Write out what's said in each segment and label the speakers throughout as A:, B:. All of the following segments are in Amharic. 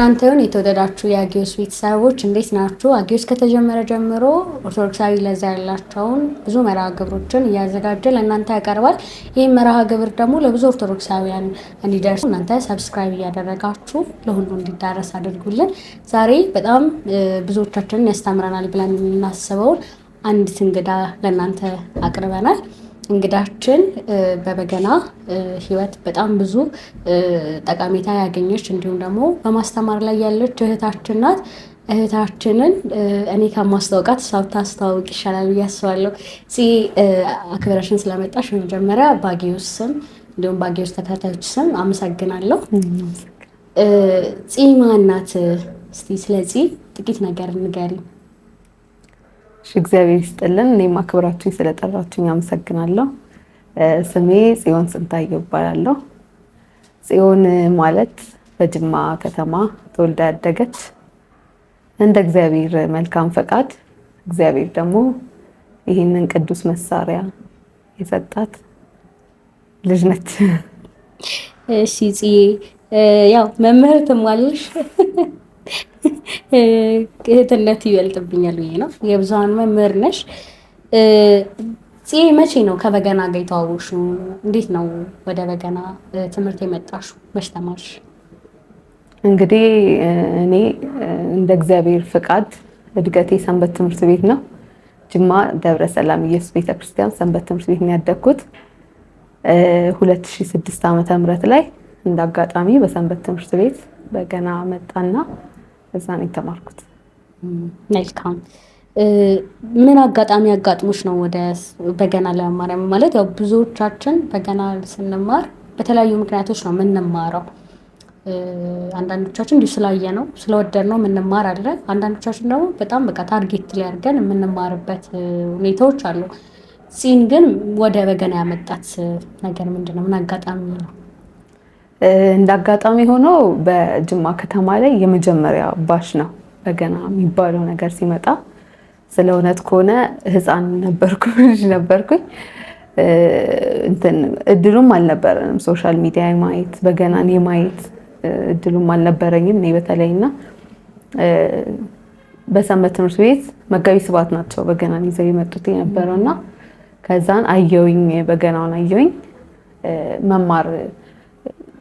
A: እናንተውን የተወደዳችሁ የአጊዮስ ቤተሰቦች እንዴት ናችሁ? አጊዮስ ከተጀመረ ጀምሮ ኦርቶዶክሳዊ ለዛ ያላቸውን ብዙ መርሃ ግብሮችን እያዘጋጀ ለእናንተ ያቀርባል። ይህ መርሃ ግብር ደግሞ ለብዙ ኦርቶዶክሳውያን እንዲደርሱ እናንተ ሰብስክራይብ እያደረጋችሁ ለሁሉ እንዲዳረስ አድርጉልን። ዛሬ በጣም ብዙዎቻችንን ያስተምረናል ብለን የምናስበውን አንዲት እንግዳ ለእናንተ አቅርበናል። እንግዳችን በበገና ህይወት በጣም ብዙ ጠቀሜታ ያገኘች እንዲሁም ደግሞ በማስተማር ላይ ያለች እህታችን ናት። እህታችንን እኔ ከማስተዋወቃት እሷ ብታስተዋውቅ ይሻላል ብዬ አስባለሁ። አክብረሽን ስለመጣሽ መጀመሪያ በአጊዮስ ስም እንዲሁም በአጊዮስ ተከታዮች ስም አመሰግናለሁ። ማን ናት? እስቲ ስለዚህ ጥቂት ነገር ንገሪኝ።
B: እግዚአብሔር ይስጥልን። እኔም አክብራችሁኝ ስለጠራችሁኝ አመሰግናለሁ። ስሜ ጽዮን ስንታየው እባላለሁ። ጽዮን ማለት በጅማ ከተማ ተወልዳ ያደገች እንደ እግዚአብሔር መልካም ፈቃድ እግዚአብሔር ደግሞ ይህንን ቅዱስ መሳሪያ የሰጣት ልጅ ነች።
A: እሺ ጽዬ፣ ያው መምህርትም አለሽ እህትነት ይበልጥብኛል ብዬ ነው። የብዙሃን መምህር ነሽ። መቼ ነው ከበገና ጋር የተዋወቅሽው? እንዴት ነው ወደ በገና ትምህርት የመጣሽው? መች ተማርሽ?
B: እንግዲህ እኔ እንደ እግዚአብሔር ፍቃድ እድገቴ ሰንበት ትምህርት ቤት ነው። ጅማ ደብረ ሰላም ኢየሱስ ቤተክርስቲያን ሰንበት ትምህርት ቤት ነው ያደግኩት። 2006 ዓመተ ምህረት ላይ እንዳጋጣሚ በሰንበት ትምህርት ቤት በገና መጣና እዛ ነው የተማርኩት።
A: መልካም። ምን አጋጣሚ አጋጥሞሽ ነው ወደ በገና ለመማር? ማለት ያው ብዙዎቻችን በገና ስንማር በተለያዩ ምክንያቶች ነው የምንማረው። አንዳንዶቻችን እንዲሁ ስላየ ነው ስለወደድ ነው የምንማር አለ። አንዳንዶቻችን ደግሞ በጣም በቃ ታርጌት ላይ አድርገን የምንማርበት ሁኔታዎች አሉ። ግን ወደ በገና ያመጣት ነገር ምንድን ነው? ምን አጋጣሚ ነው?
B: እንደ አጋጣሚ ሆኖ በጅማ ከተማ ላይ የመጀመሪያ ባሽ ነው በገና የሚባለው ነገር ሲመጣ። ስለ እውነት ከሆነ ህፃን ነበርኩኝ፣ ልጅ ነበርኩኝ። እድሉም አልነበረንም ሶሻል ሚዲያ የማየት በገናን የማየት እድሉም አልነበረኝም እኔ በተለይና በሰንበት ትምህርት ቤት መጋቢ ስብሐት ናቸው በገናን ይዘው የመጡት የነበረውና ከዛን አየውኝ በገናውን አየውኝ መማር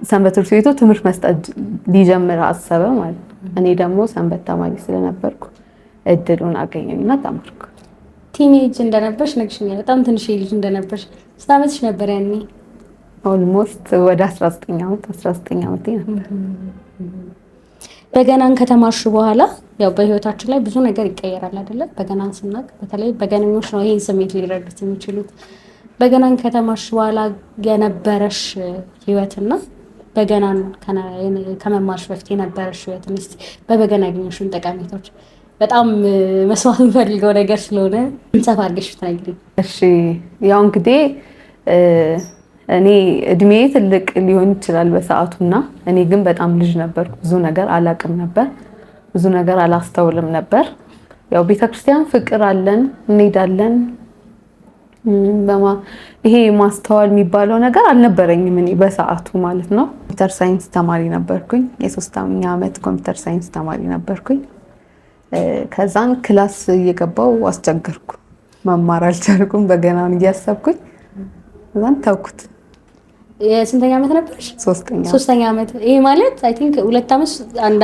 B: ሰንበት ትምህርት ቤቱ ትምህርት መስጠት ሊጀምር አሰበ ማለት ነው። እኔ ደግሞ ሰንበት ተማሪ ስለነበርኩ እድሉን አገኘኝና ተማርኩ።
A: ቲኔጅ እንደነበርሽ ነግሽኛል። በጣም ትንሽ ልጅ እንደነበርሽ። ስንት ዓመትሽ ነበር ያኔ?
B: ኦልሞስት ወደ 19 ዓመቴ ነበር።
A: በገናን ከተማርሽ በኋላ ያው በህይወታችን ላይ ብዙ ነገር ይቀየራል አይደለ? በገናን ስናቅ በተለይ በገነኞች ነው ይሄን ስሜት ሊረዱት የሚችሉት። በገናን ከተማርሽ በኋላ የነበረሽ ህይወትና በገናን ከመማርሽ በፊት የነበረሽ ህይወት እስቲ በበገና ያገኘሽውን ጠቀሜታዎች በጣም መስዋዕት የምፈልገው ነገር ስለሆነ እንሰፋ አድርገሽ ብትነግሪኝ።
B: እሺ፣ ያው እንግዲህ እኔ እድሜ ትልቅ ሊሆን ይችላል በሰዓቱና እኔ ግን በጣም ልጅ ነበርኩ። ብዙ ነገር አላቅም ነበር፣ ብዙ ነገር አላስተውልም ነበር። ያው ቤተክርስቲያን ፍቅር አለን፣ እንሄዳለን። ይሄ ማስተዋል የሚባለው ነገር አልነበረኝም እኔ በሰዓቱ ማለት ነው። ኮምፒውተር ሳይንስ ተማሪ ነበርኩኝ። የ3ኛ ዓመት ኮምፒውተር ሳይንስ ተማሪ ነበርኩኝ። ከዛን ክላስ እየገባው አስቸገርኩ፣ መማር አልቻልኩም። በገናውን እያሰብኩኝ ከዛን ተውኩት።
A: የስንተኛ ዓመት ነበርሽ?
B: 3ኛ
A: ዓመት። ይሄ ማለት አይ ቲንክ 2 ዓመት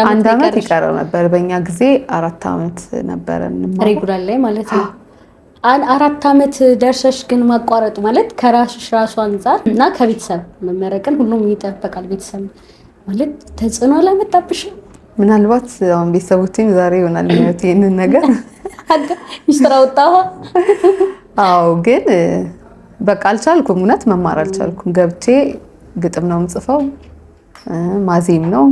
A: አንድ ዓመት
B: ይቀረው ነበር። በእኛ ጊዜ 4 ዓመት ነበረ
A: ሬጉላር ላይ ማለት ነው። 4 ዓመት ደርሰሽ ግን ማቋረጥ ማለት ከራስሽ ራሱ አንፃር እና ከቤተሰብ መመረቅን ሁሉም ይጠበቃል። ቤተሰብ ማለት ተጽዕኖ አላመጣብሽም?
B: ምናልባት አሁን ቤተሰቦቼም ዛሬ ይሆናል ማለት ይሄንን ነገር
A: ሚስጥር አወጣሁ።
B: አዎ፣ ግን በቃ አልቻልኩም። እውነት መማር አልቻልኩም። ገብቼ ግጥም ነው የምጽፈው፣ ማዜም ነው፣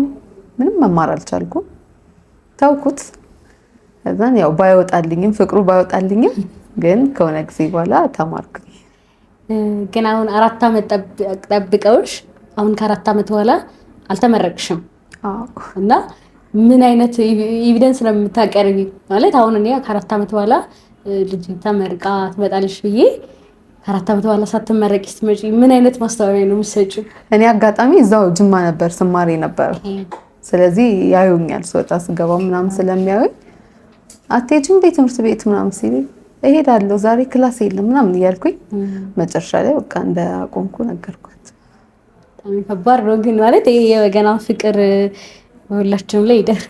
B: ምንም መማር አልቻልኩም። ተውኩት። ከዛን ያው ባይወጣልኝም ፍቅሩ ባይወጣልኝም ግን ከሆነ ጊዜ በኋላ ተማርኩኝ።
A: ግን አሁን 4 ዓመት ጠብቀውሽ አሁን ከ4 ዓመት በኋላ አልተመረቅሽም። እና ምን አይነት ኤቪደንስ ነው የምታቀርቢ? ማለት አሁን እኔ ከ4 ዓመት በኋላ ልጅ ተመርቃ ትመጣለሽ ብዬ ከ4 ዓመት በኋላ ሳትመረቂ ስትመጪ ምን አይነት ማስተዋወቂያ ነው የምትሰጪው?
B: እኔ አጋጣሚ እዛው ጅማ ነበር ስማር ነበር። ስለዚህ ያዩኛል ስወጣ ስገባ ምናምን ስለሚያዩኝ አትሄጂም እንዴ ትምህርት ቤት ምናምን ሲሉኝ እሄዳለሁ ዛሬ ክላስ የለም ምናምን እያልኩኝ መጨረሻ ላይ በቃ እንዳቆምኩ ነገርኳት።
A: በጣም ከባድ ነው ግን ማለት ይሄ የበገና ፍቅር ሁላችንም ላይ ይደር።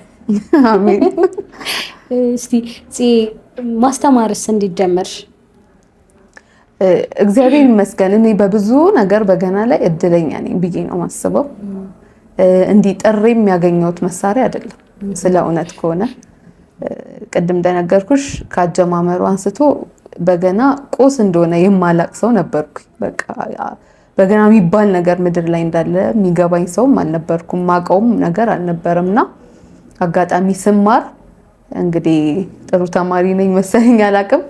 B: አሜን።
A: እስቲ ማስተማርስ እንዲጀመርሽ?
B: እግዚአብሔር ይመስገን እኔ በብዙ ነገር በገና ላይ እድለኛ ነኝ ብዬ ነው የማስበው። እንዲህ ጥሬ የሚያገኘውት መሳሪያ አይደለም። ስለ እውነት ከሆነ ቅድም እንደነገርኩሽ ከአጀማመሩ አንስቶ በገና ቁስ እንደሆነ የማላቅ ሰው ነበርኩኝ። በቃ በገና የሚባል ነገር ምድር ላይ እንዳለ የሚገባኝ ሰውም አልነበርኩም፣ ማቀውም ነገር አልነበረምና አጋጣሚ ስማር እንግዲህ ጥሩ ተማሪ ነኝ መሰለኝ አላቅም፣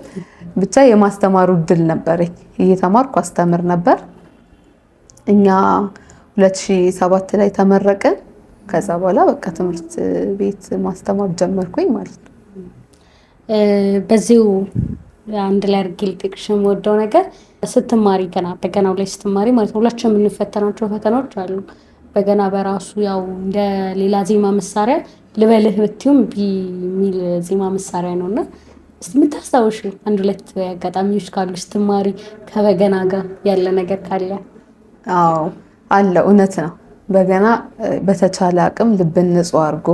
B: ብቻ የማስተማሩ እድል ነበረኝ። እየተማርኩ አስተምር ነበር። እኛ 2007 ላይ ተመረቅን። ከዛ በኋላ በቃ ትምህርት ቤት ማስተማር ጀመርኩኝ ማለት ነው።
A: በዚሁ አንድ ላይ አድርጌ ልጠይቅሽ የምወደው ነገር ስትማሪ ገና በገናው ላይ ስትማሪ ማለት ነው ሁላችንም የምንፈተናቸው ፈተናዎች አሉ። በገና በራሱ ያው እንደ ሌላ ዜማ መሳሪያ ልበልህ ብትዩም የሚል ዜማ መሳሪያ ነው እና እስቲ የምታስታውሽ አንድ ሁለት አጋጣሚዎች ካሉ ስትማሪ ከበገና ጋር ያለ ነገር ካለ?
B: አዎ አለ፣ እውነት ነው። በገና በተቻለ አቅም ልብን ንጹህ አድርጎ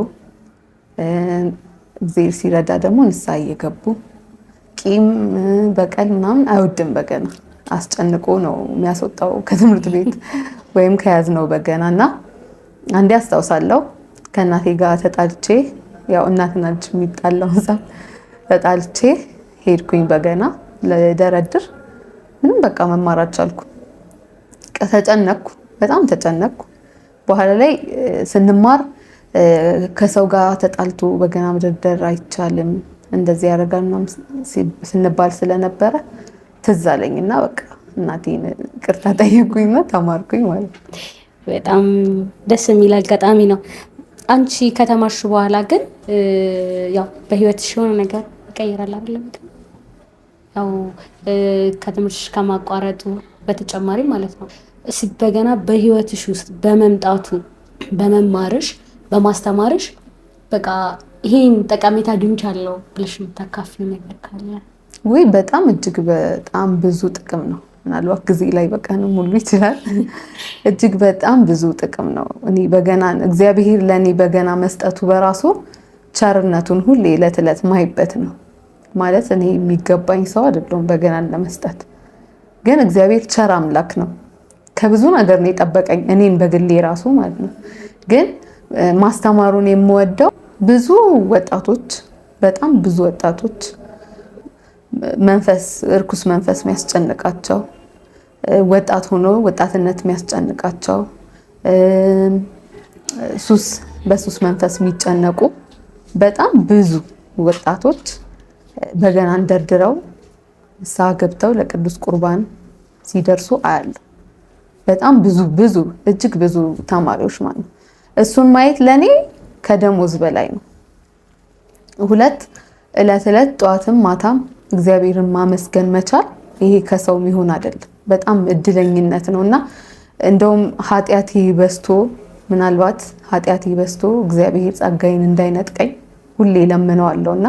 B: እግዚአብሔር ሲረዳ ደግሞ ንስሐ እየገቡ ቂም በቀል ምናምን አይወድም። በገና አስጨንቆ ነው የሚያስወጣው ከትምህርት ቤት ወይም ከያዝነው በገና እና አንዴ አስታውሳለሁ ከእናቴ ጋር ተጣልቼ፣ ያው እናትና ልጅ የሚጣላው ዛም ተጣልቼ ሄድኩኝ በገና ለደረድር። ምንም በቃ መማር አልቻልኩም። ተጨነቅኩ፣ በጣም ተጨነቅኩ። በኋላ ላይ ስንማር ከሰው ጋር ተጣልቶ በገና መደርደር አይቻልም እንደዚህ ያደርጋል ስንባል ስለነበረ ትዝ አለኝና በቃ እናቴን ቅርታ ጠየቅኩኝና ተማርኩኝ ማለት ነው።
A: በጣም ደስ የሚል አጋጣሚ ነው። አንቺ ከተማርሽ በኋላ ግን ያው በህይወትሽ የሆነ ነገር ይቀይራል አይደል? ያው ከትምህርትሽ ከማቋረጡ በተጨማሪ ማለት ነው በገና በህይወትሽ ውስጥ በመምጣቱ በመማርሽ በማስተማርሽ በቃ ይሄን ጠቀሜታ አግኝቻለሁ ብለሽ የምታካፊው ነገር ካለ?
B: ወይ በጣም እጅግ በጣም ብዙ ጥቅም ነው። ምናልባት ጊዜ ላይ በቀን ሙሉ ይችላል። እጅግ በጣም ብዙ ጥቅም ነው። እኔ በገናን እግዚአብሔር ለኔ በገና መስጠቱ በራሱ ቸርነቱን ሁሌ ዕለት ዕለት ማይበት ነው። ማለት እኔ የሚገባኝ ሰው አይደለሁም በገናን ለመስጠት፣ ግን እግዚአብሔር ቸር አምላክ ነው። ከብዙ ነገር ነው የጠበቀኝ እኔን በግሌ ራሱ ማለት ነው። ግን ማስተማሩን የምወደው ብዙ ወጣቶች፣ በጣም ብዙ ወጣቶች መንፈስ እርኩስ መንፈስ የሚያስጨንቃቸው ወጣት ሆኖ ወጣትነት የሚያስጨንቃቸው በሱስ መንፈስ የሚጨነቁ በጣም ብዙ ወጣቶች በገናን ደርድረው ንስሐ ገብተው ለቅዱስ ቁርባን ሲደርሱ አያለሁ። በጣም ብዙ እጅግ ብዙ ተማሪዎች ማለት ነው። እሱን ማየት ለኔ ከደሞዝ በላይ ነው። ሁለት ዕለት ዕለት ጠዋትም ማታም እግዚአብሔርን ማመስገን መቻል ይሄ ከሰው የሚሆን አይደለም። በጣም እድለኝነት ነውና እንደውም ኃጢአቴ በዝቶ ምናልባት ኃጢአቴ በዝቶ እግዚአብሔር ጸጋዬን እንዳይነጥቀኝ ሁሌ ለምነዋለሁና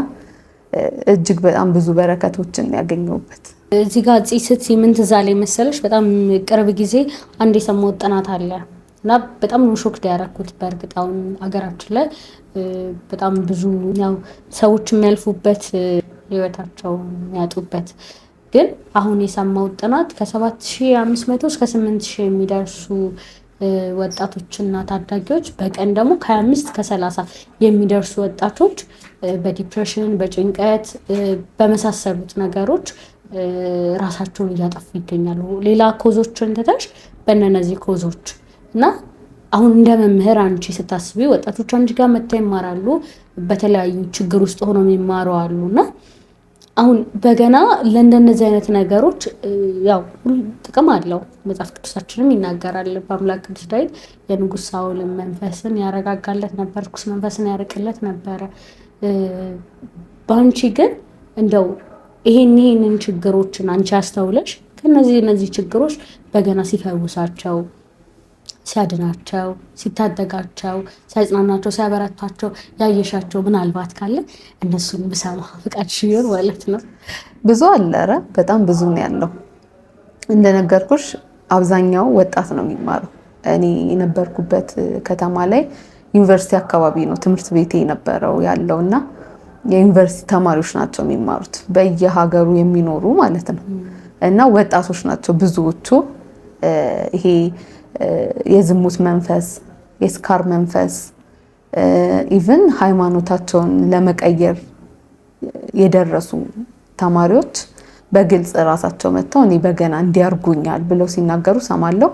B: እጅግ በጣም ብዙ በረከቶችን ያገኘሁበት።
A: እዚህ ጋር ስትይ ምን ትዝ አለኝ መሰለሽ? በጣም ቅርብ ጊዜ አንድ የሰማሁት ጥናት አለ እና በጣም ነው ሾክ ያደረኩት። በእርግጥ አሁን ሀገራችን ላይ በጣም ብዙ ያው ሰዎች የሚያልፉበት ህይወታቸው የሚያጡበት፣ ግን አሁን የሰማሁት ጥናት ከ7500 እስከ 8000 የሚደርሱ ወጣቶችና ታዳጊዎች በቀን ደግሞ ከ25 እስከ 30 የሚደርሱ ወጣቶች በዲፕሬሽን በጭንቀት በመሳሰሉት ነገሮች ራሳቸውን እያጠፉ ይገኛሉ። ሌላ ኮዞችን ትተሽ በእነዚህ ኮዞች እና አሁን እንደ መምህር አንቺ ስታስቢ ወጣቶች አንቺ ጋር መጥተው ይማራሉ፣ በተለያዩ ችግር ውስጥ ሆነው የሚማሩ አሉ እና አሁን በገና ለእንደነዚህ አይነት ነገሮች ያው ጥቅም አለው። መጽሐፍ ቅዱሳችንም ይናገራል። በአምላክ ቅዱስ ዳዊት የንጉሥ ሳኦልን መንፈስን ያረጋጋለት ነበር፣ ርኩስ መንፈስን ያርቅለት ነበረ። በአንቺ ግን እንደው ይሄንን ችግሮችን አንቺ አስተውለሽ ከነዚህ ችግሮች በገና ሲፈውሳቸው ሲያድናቸው፣ ሲታደጋቸው፣ ሲያጽናናቸው፣ ሲያበረታቸው ያየሻቸው ምናልባት ካለ እነሱን ብሰማ ፍቃድሽ ይሁን ማለት ነው።
B: ብዙ አለ። ኧረ በጣም ብዙ ነው ያለው። እንደነገርኩሽ አብዛኛው ወጣት ነው የሚማረው። እኔ የነበርኩበት ከተማ ላይ ዩኒቨርሲቲ አካባቢ ነው ትምህርት ቤቴ የነበረው ያለው እና የዩኒቨርሲቲ ተማሪዎች ናቸው የሚማሩት በየሀገሩ የሚኖሩ ማለት ነው። እና ወጣቶች ናቸው ብዙዎቹ። ይሄ የዝሙት መንፈስ፣ የስካር መንፈስ ኢቭን ሃይማኖታቸውን ለመቀየር የደረሱ ተማሪዎች በግልጽ ራሳቸው መጥተው እኔ በገና እንዲያርጉኛል ብለው ሲናገሩ ሰማለሁ።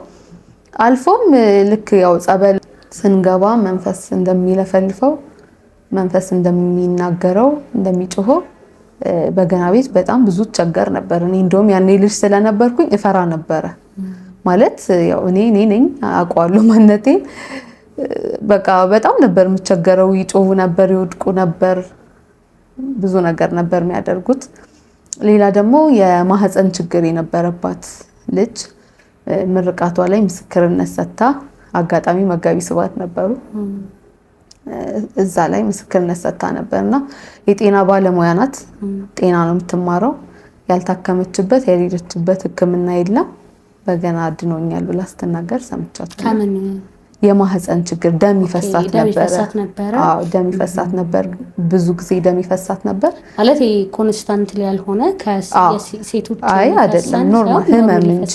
B: አልፎም ልክ ያው ጸበል ስንገባ መንፈስ እንደሚለፈልፈው መንፈስ እንደሚናገረው እንደሚጮኸው በገና ቤት በጣም ብዙ ቸገር ነበር። እኔ እንደውም ያኔ ልጅ ስለነበርኩኝ እፈራ ነበረ። ማለት ያው እኔ ነኝ አውቀዋለሁ ማንነቴን። በቃ በጣም ነበር የምቸገረው። ይጮሁ ነበር፣ ይወድቁ ነበር፣ ብዙ ነገር ነበር የሚያደርጉት። ሌላ ደግሞ የማህፀን ችግር የነበረባት ልጅ ምርቃቷ ላይ ምስክርነት ሰጥታ፣ አጋጣሚ መጋቢ ስብሐት ነበሩ እዛ ላይ ምስክርነት ሰጥታ ነበርና የጤና ባለሙያ ናት። ጤና ነው የምትማረው። ያልታከመችበት ያልሄደችበት ሕክምና የለም። በገና አድኖኛል ብላ ስትናገር ሰምቻለሁ።
A: ከምን
B: የማህፀን ችግር ደም ይፈሳት ነበር። አዎ ደም ይፈሳት ነበር። ብዙ ጊዜ ደም ይፈሳት ነበር
A: ማለት ኮንስታንት ያልሆነ ከሴቶች
B: አይደለም፣ ኖርማል ህመም እንጂ።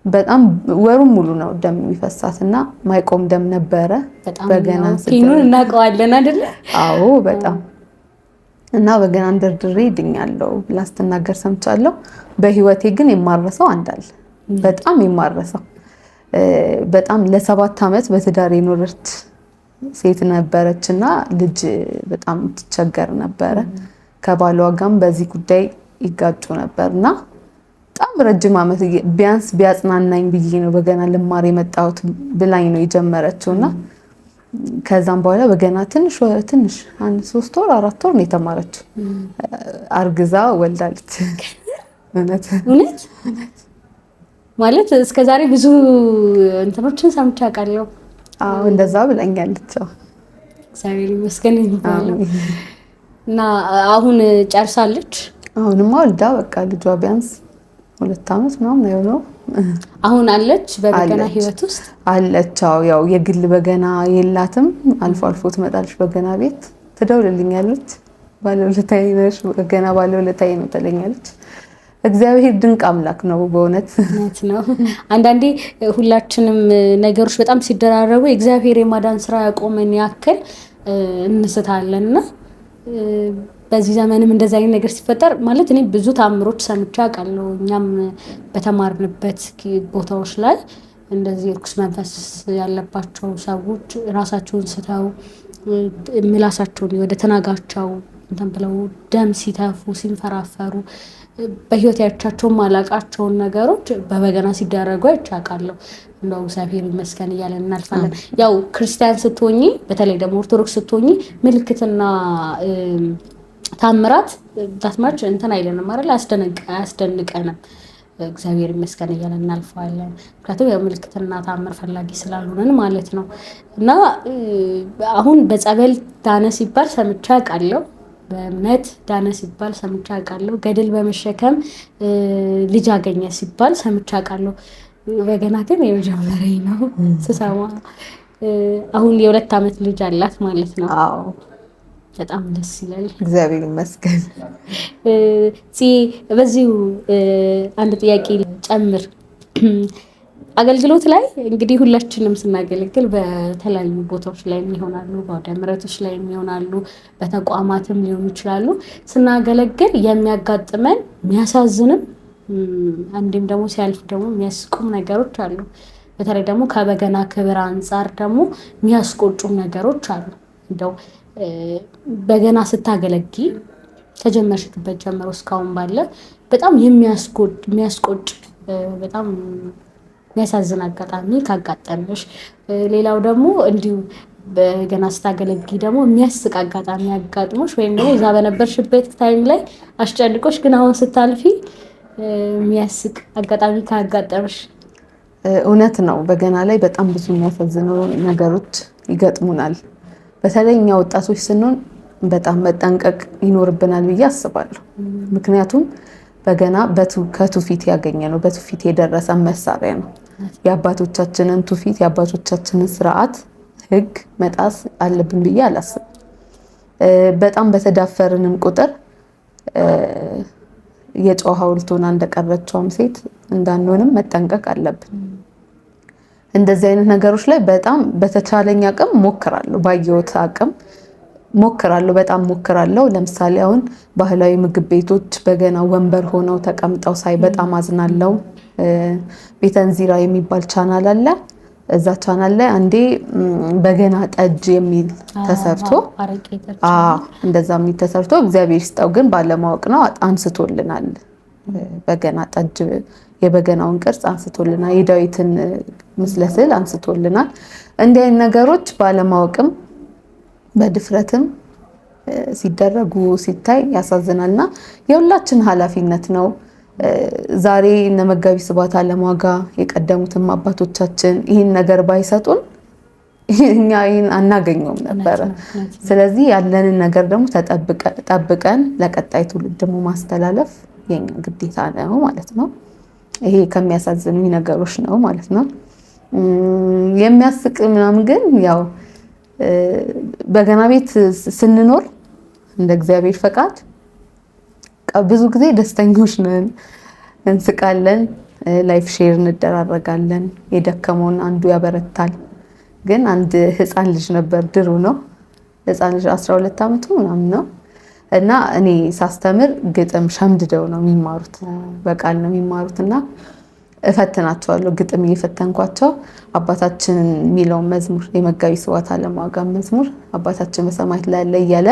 B: በጣም ወሩን ሙሉ ነው ደም የሚፈሳት እና ማይቆም ደም ነበረ። በገና
A: ኪኑን እናውቀዋለን አይደለ?
B: አዎ በጣም እና በገና እንደርድሬ ድኛለሁ ብላ ስትናገር ሰምቻለሁ። በህይወቴ ግን የማረሰው አንዳል በጣም የማረሰው በጣም ለ7 ዓመት በትዳር የኖረች ሴት ነበረች እና ልጅ በጣም ትቸገር ነበረ። ከባሏ ጋርም በዚህ ጉዳይ ይጋጩ ነበርና በጣም ረጅም ዓመት ቢያንስ ቢያጽናናኝ ብዬ ነው በገና ልማር የመጣሁት ብላኝ ነው የጀመረችውና ከዛም በኋላ በገና ትንሽ 3 ወር 4 ወር ነው የተማረችው። አርግዛ ወልዳለች። እውነት ማለት እስከዛሬ ብዙ እንትኖችን ሰምቼ አውቃለሁ። አዎ እንደዛ ብላኛለች።
A: እግዚአብሔር ይመስገን ይባላል። እና አሁን ጨርሳለች።
B: አሁንማ ወልዳ በቃ ልጇ ቢያንስ 2 ዓመት ምናምን ነው።
A: አሁን አለች በበገና ህይወት ውስጥ አለች።
B: ያው የግል በገና የላትም። አልፎ አልፎ ትመጣለች በገና ቤት ትደውልልኛለች። ባለውለታዬ ነሽ በገና ባለውለታዬ ነው ትለኛለች። እግዚአብሔር ድንቅ አምላክ ነው በእውነት
A: ነው። አንዳንዴ ሁላችንም ነገሮች በጣም ሲደራረቡ እግዚአብሔር የማዳን ስራ ያቆመን ያክል እንስታለንና በዚህ ዘመንም እንደዛ አይነት ነገር ሲፈጠር ማለት እኔ ብዙ ተአምሮች ሰምቼ አውቃለሁ። እኛም በተማርንበት ቦታዎች ላይ እንደዚህ እርኩስ መንፈስ ያለባቸው ሰዎች ራሳቸውን ስተው ምላሳቸውን ወደ ተናጋቸው እንትን ብለው ደም ሲተፉ ሲንፈራፈሩ በህይወት ያቻቸው ማላቃቸውን ነገሮች በበገና ሲደረጉ አይቻቃለሁ። እንደው እግዚአብሔር ይመስገን እያለን እናልፋለን። ያው ክርስቲያን ስትሆኚ በተለይ ደግሞ ኦርቶዶክስ ስትሆኚ ምልክትና ታምራት ዳትማች እንትን አይለንም አይደል? አያስደንቀንም። እግዚአብሔር ይመስገን እያለን እናልፋለን። ምክንያቱም ያው ምልክትና ታምር ፈላጊ ስላልሆነን ማለት ነው። እና አሁን በጸበል ዳነ ሲባል ሰምቼ አውቃለሁ። በእምነት ዳነ ሲባል ሰምቼ አውቃለሁ። ገድል በመሸከም ልጅ አገኘ ሲባል ሰምቼ አውቃለሁ። በገና ግን የመጀመሪያ ነው ስሰማ። አሁን የ2 ዓመት ልጅ አላት ማለት ነው።
B: አዎ
A: በጣም ደስ ይላል።
B: እግዚአብሔር ይመስገን።
A: በዚሁ አንድ ጥያቄ ጨምር። አገልግሎት ላይ እንግዲህ ሁላችንም ስናገለግል በተለያዩ ቦታዎች ላይ ይሆናሉ፣ በአውደ ምሕረቶች ላይ ይሆናሉ፣ በተቋማትም ሊሆኑ ይችላሉ። ስናገለግል የሚያጋጥመን የሚያሳዝንም አንድም ደግሞ ሲያልፍ ደግሞ የሚያስቁም ነገሮች አሉ። በተለይ ደግሞ ከበገና ክብር አንጻር ደግሞ የሚያስቆጩም ነገሮች አሉ። እንደው በገና ስታገለጊ ከጀመርሽበት ጀምሮ እስካሁን ባለ በጣም የሚያስቆጭ በጣም የሚያሳዝን አጋጣሚ ካጋጠመሽ፣ ሌላው ደግሞ እንዲሁ በገና ስታገለጊ ደግሞ የሚያስቅ አጋጣሚ ያጋጥሞሽ ወይም ደግሞ እዛ በነበርሽበት ታይም ላይ አስጨንቆሽ ግን አሁን ስታልፊ የሚያስቅ አጋጣሚ ካጋጠመሽ?
B: እውነት ነው። በገና ላይ በጣም ብዙ የሚያሳዝኑ ነገሮች ይገጥሙናል። በተለይ እኛ ወጣቶች ስንሆን በጣም መጠንቀቅ ይኖርብናል ብዬ አስባለሁ። ምክንያቱም በገና ከትውፊት ያገኘ ነው፣ በትውፊት የደረሰ መሳሪያ ነው። የአባቶቻችንን ትውፊት የአባቶቻችንን ስርዓት ህግ መጣስ አለብን ብዬ አላስብም። በጣም በተዳፈርንም ቁጥር የጨው ሐውልት ሆና እንደቀረችውም ሴት እንዳንሆንም መጠንቀቅ አለብን። እንደዚህ አይነት ነገሮች ላይ በጣም በተቻለኝ አቅም ሞክራለሁ፣ ባየሁት አቅም ሞክራለሁ፣ በጣም ሞክራለሁ። ለምሳሌ አሁን ባህላዊ ምግብ ቤቶች በገና ወንበር ሆነው ተቀምጠው ሳይ በጣም አዝናለሁ። ቤተ እንዚራ የሚባል ቻናል አለ። እዛ ቻናል ላይ አንዴ በገና ጠጅ የሚል ተሰርቶ እንደዛ የሚል ተሰርቶ እግዚአብሔር ይስጠው ግን ባለማወቅ ነው አንስቶልናል። በገና ጠጅ የበገናውን ቅርጽ አንስቶልናል። የዳዊትን ምስለ ስዕል አንስቶልናል። እንዲህ አይነት ነገሮች ባለማወቅም በድፍረትም ሲደረጉ ሲታይ ያሳዝናልና የሁላችን ኃላፊነት ነው። ዛሬ እነ መጋቢ ስብሐት አለማዋጋ የቀደሙትም አባቶቻችን ይህን ነገር ባይሰጡን እኛ ይህን አናገኘውም ነበረ። ስለዚህ ያለንን ነገር ደግሞ ጠብቀን ለቀጣይ ትውልድ ደግሞ ማስተላለፍ የኛ ግዴታ ነው ማለት ነው። ይሄ ከሚያሳዝኑኝ ነገሮች ነው ማለት ነው። የሚያስቅ ምናምን ግን ያው በገና ቤት ስንኖር እንደ እግዚአብሔር ፈቃድ ብዙ ጊዜ ደስተኞች ነን፣ እንስቃለን፣ ላይፍ ሼር እንደራረጋለን። የደከመውን አንዱ ያበረታል። ግን አንድ ህፃን ልጅ ነበር፣ ድሩ ነው ህፃን ልጅ 12 ዓመቱ ምናምን ነው እና እኔ ሳስተምር ግጥም ሸምድደው ነው የሚማሩት፣ በቃል ነው የሚማሩት እና እፈትናቸዋለሁ። ግጥም እየፈተንኳቸው አባታችን የሚለውን መዝሙር የመጋቢ ስብሐት አለማዋጋ መዝሙር አባታችን በሰማያት ላይ ያለ እያለ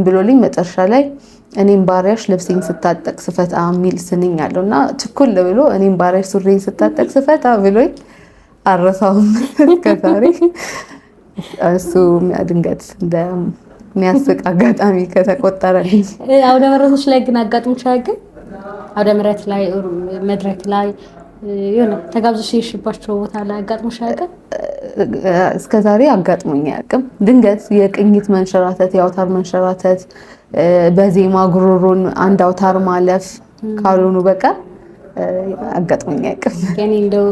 B: ብሎልኝ መጨረሻ ላይ እኔም ባሪያሽ ልብሴን ስታጠቅ ስፈታ የሚል ስንኝ አለው እና ችኩል ብሎ እኔም ባሪያሽ ሱሪን ስታጠቅ ስፈታ ብሎኝ አረሳውም እስከዛሬ። እሱ ድንገት እንደሚያስቅ አጋጣሚ ከተቆጠረልኝ።
A: አውደ ምሕረቶች ላይ ግን አጋጥሞሽ አያውቅም? አውደ ምሕረት ላይ መድረክ ላይ የሆነ ተጋብዘሽ የሄድሽባቸው ቦታ ላይ አጋጥሞሽ አያውቅም?
B: እስከዛሬ አጋጥሞኝ አያውቅም። ድንገት የቅኝት መንሸራተት፣ የአውታር መንሸራተት፣ በዜማ ጉሮሮን አንድ አውታር ማለፍ ካልሆኑ በቀር አጋጥሞኝ አያውቅም።
A: እኔ እንደው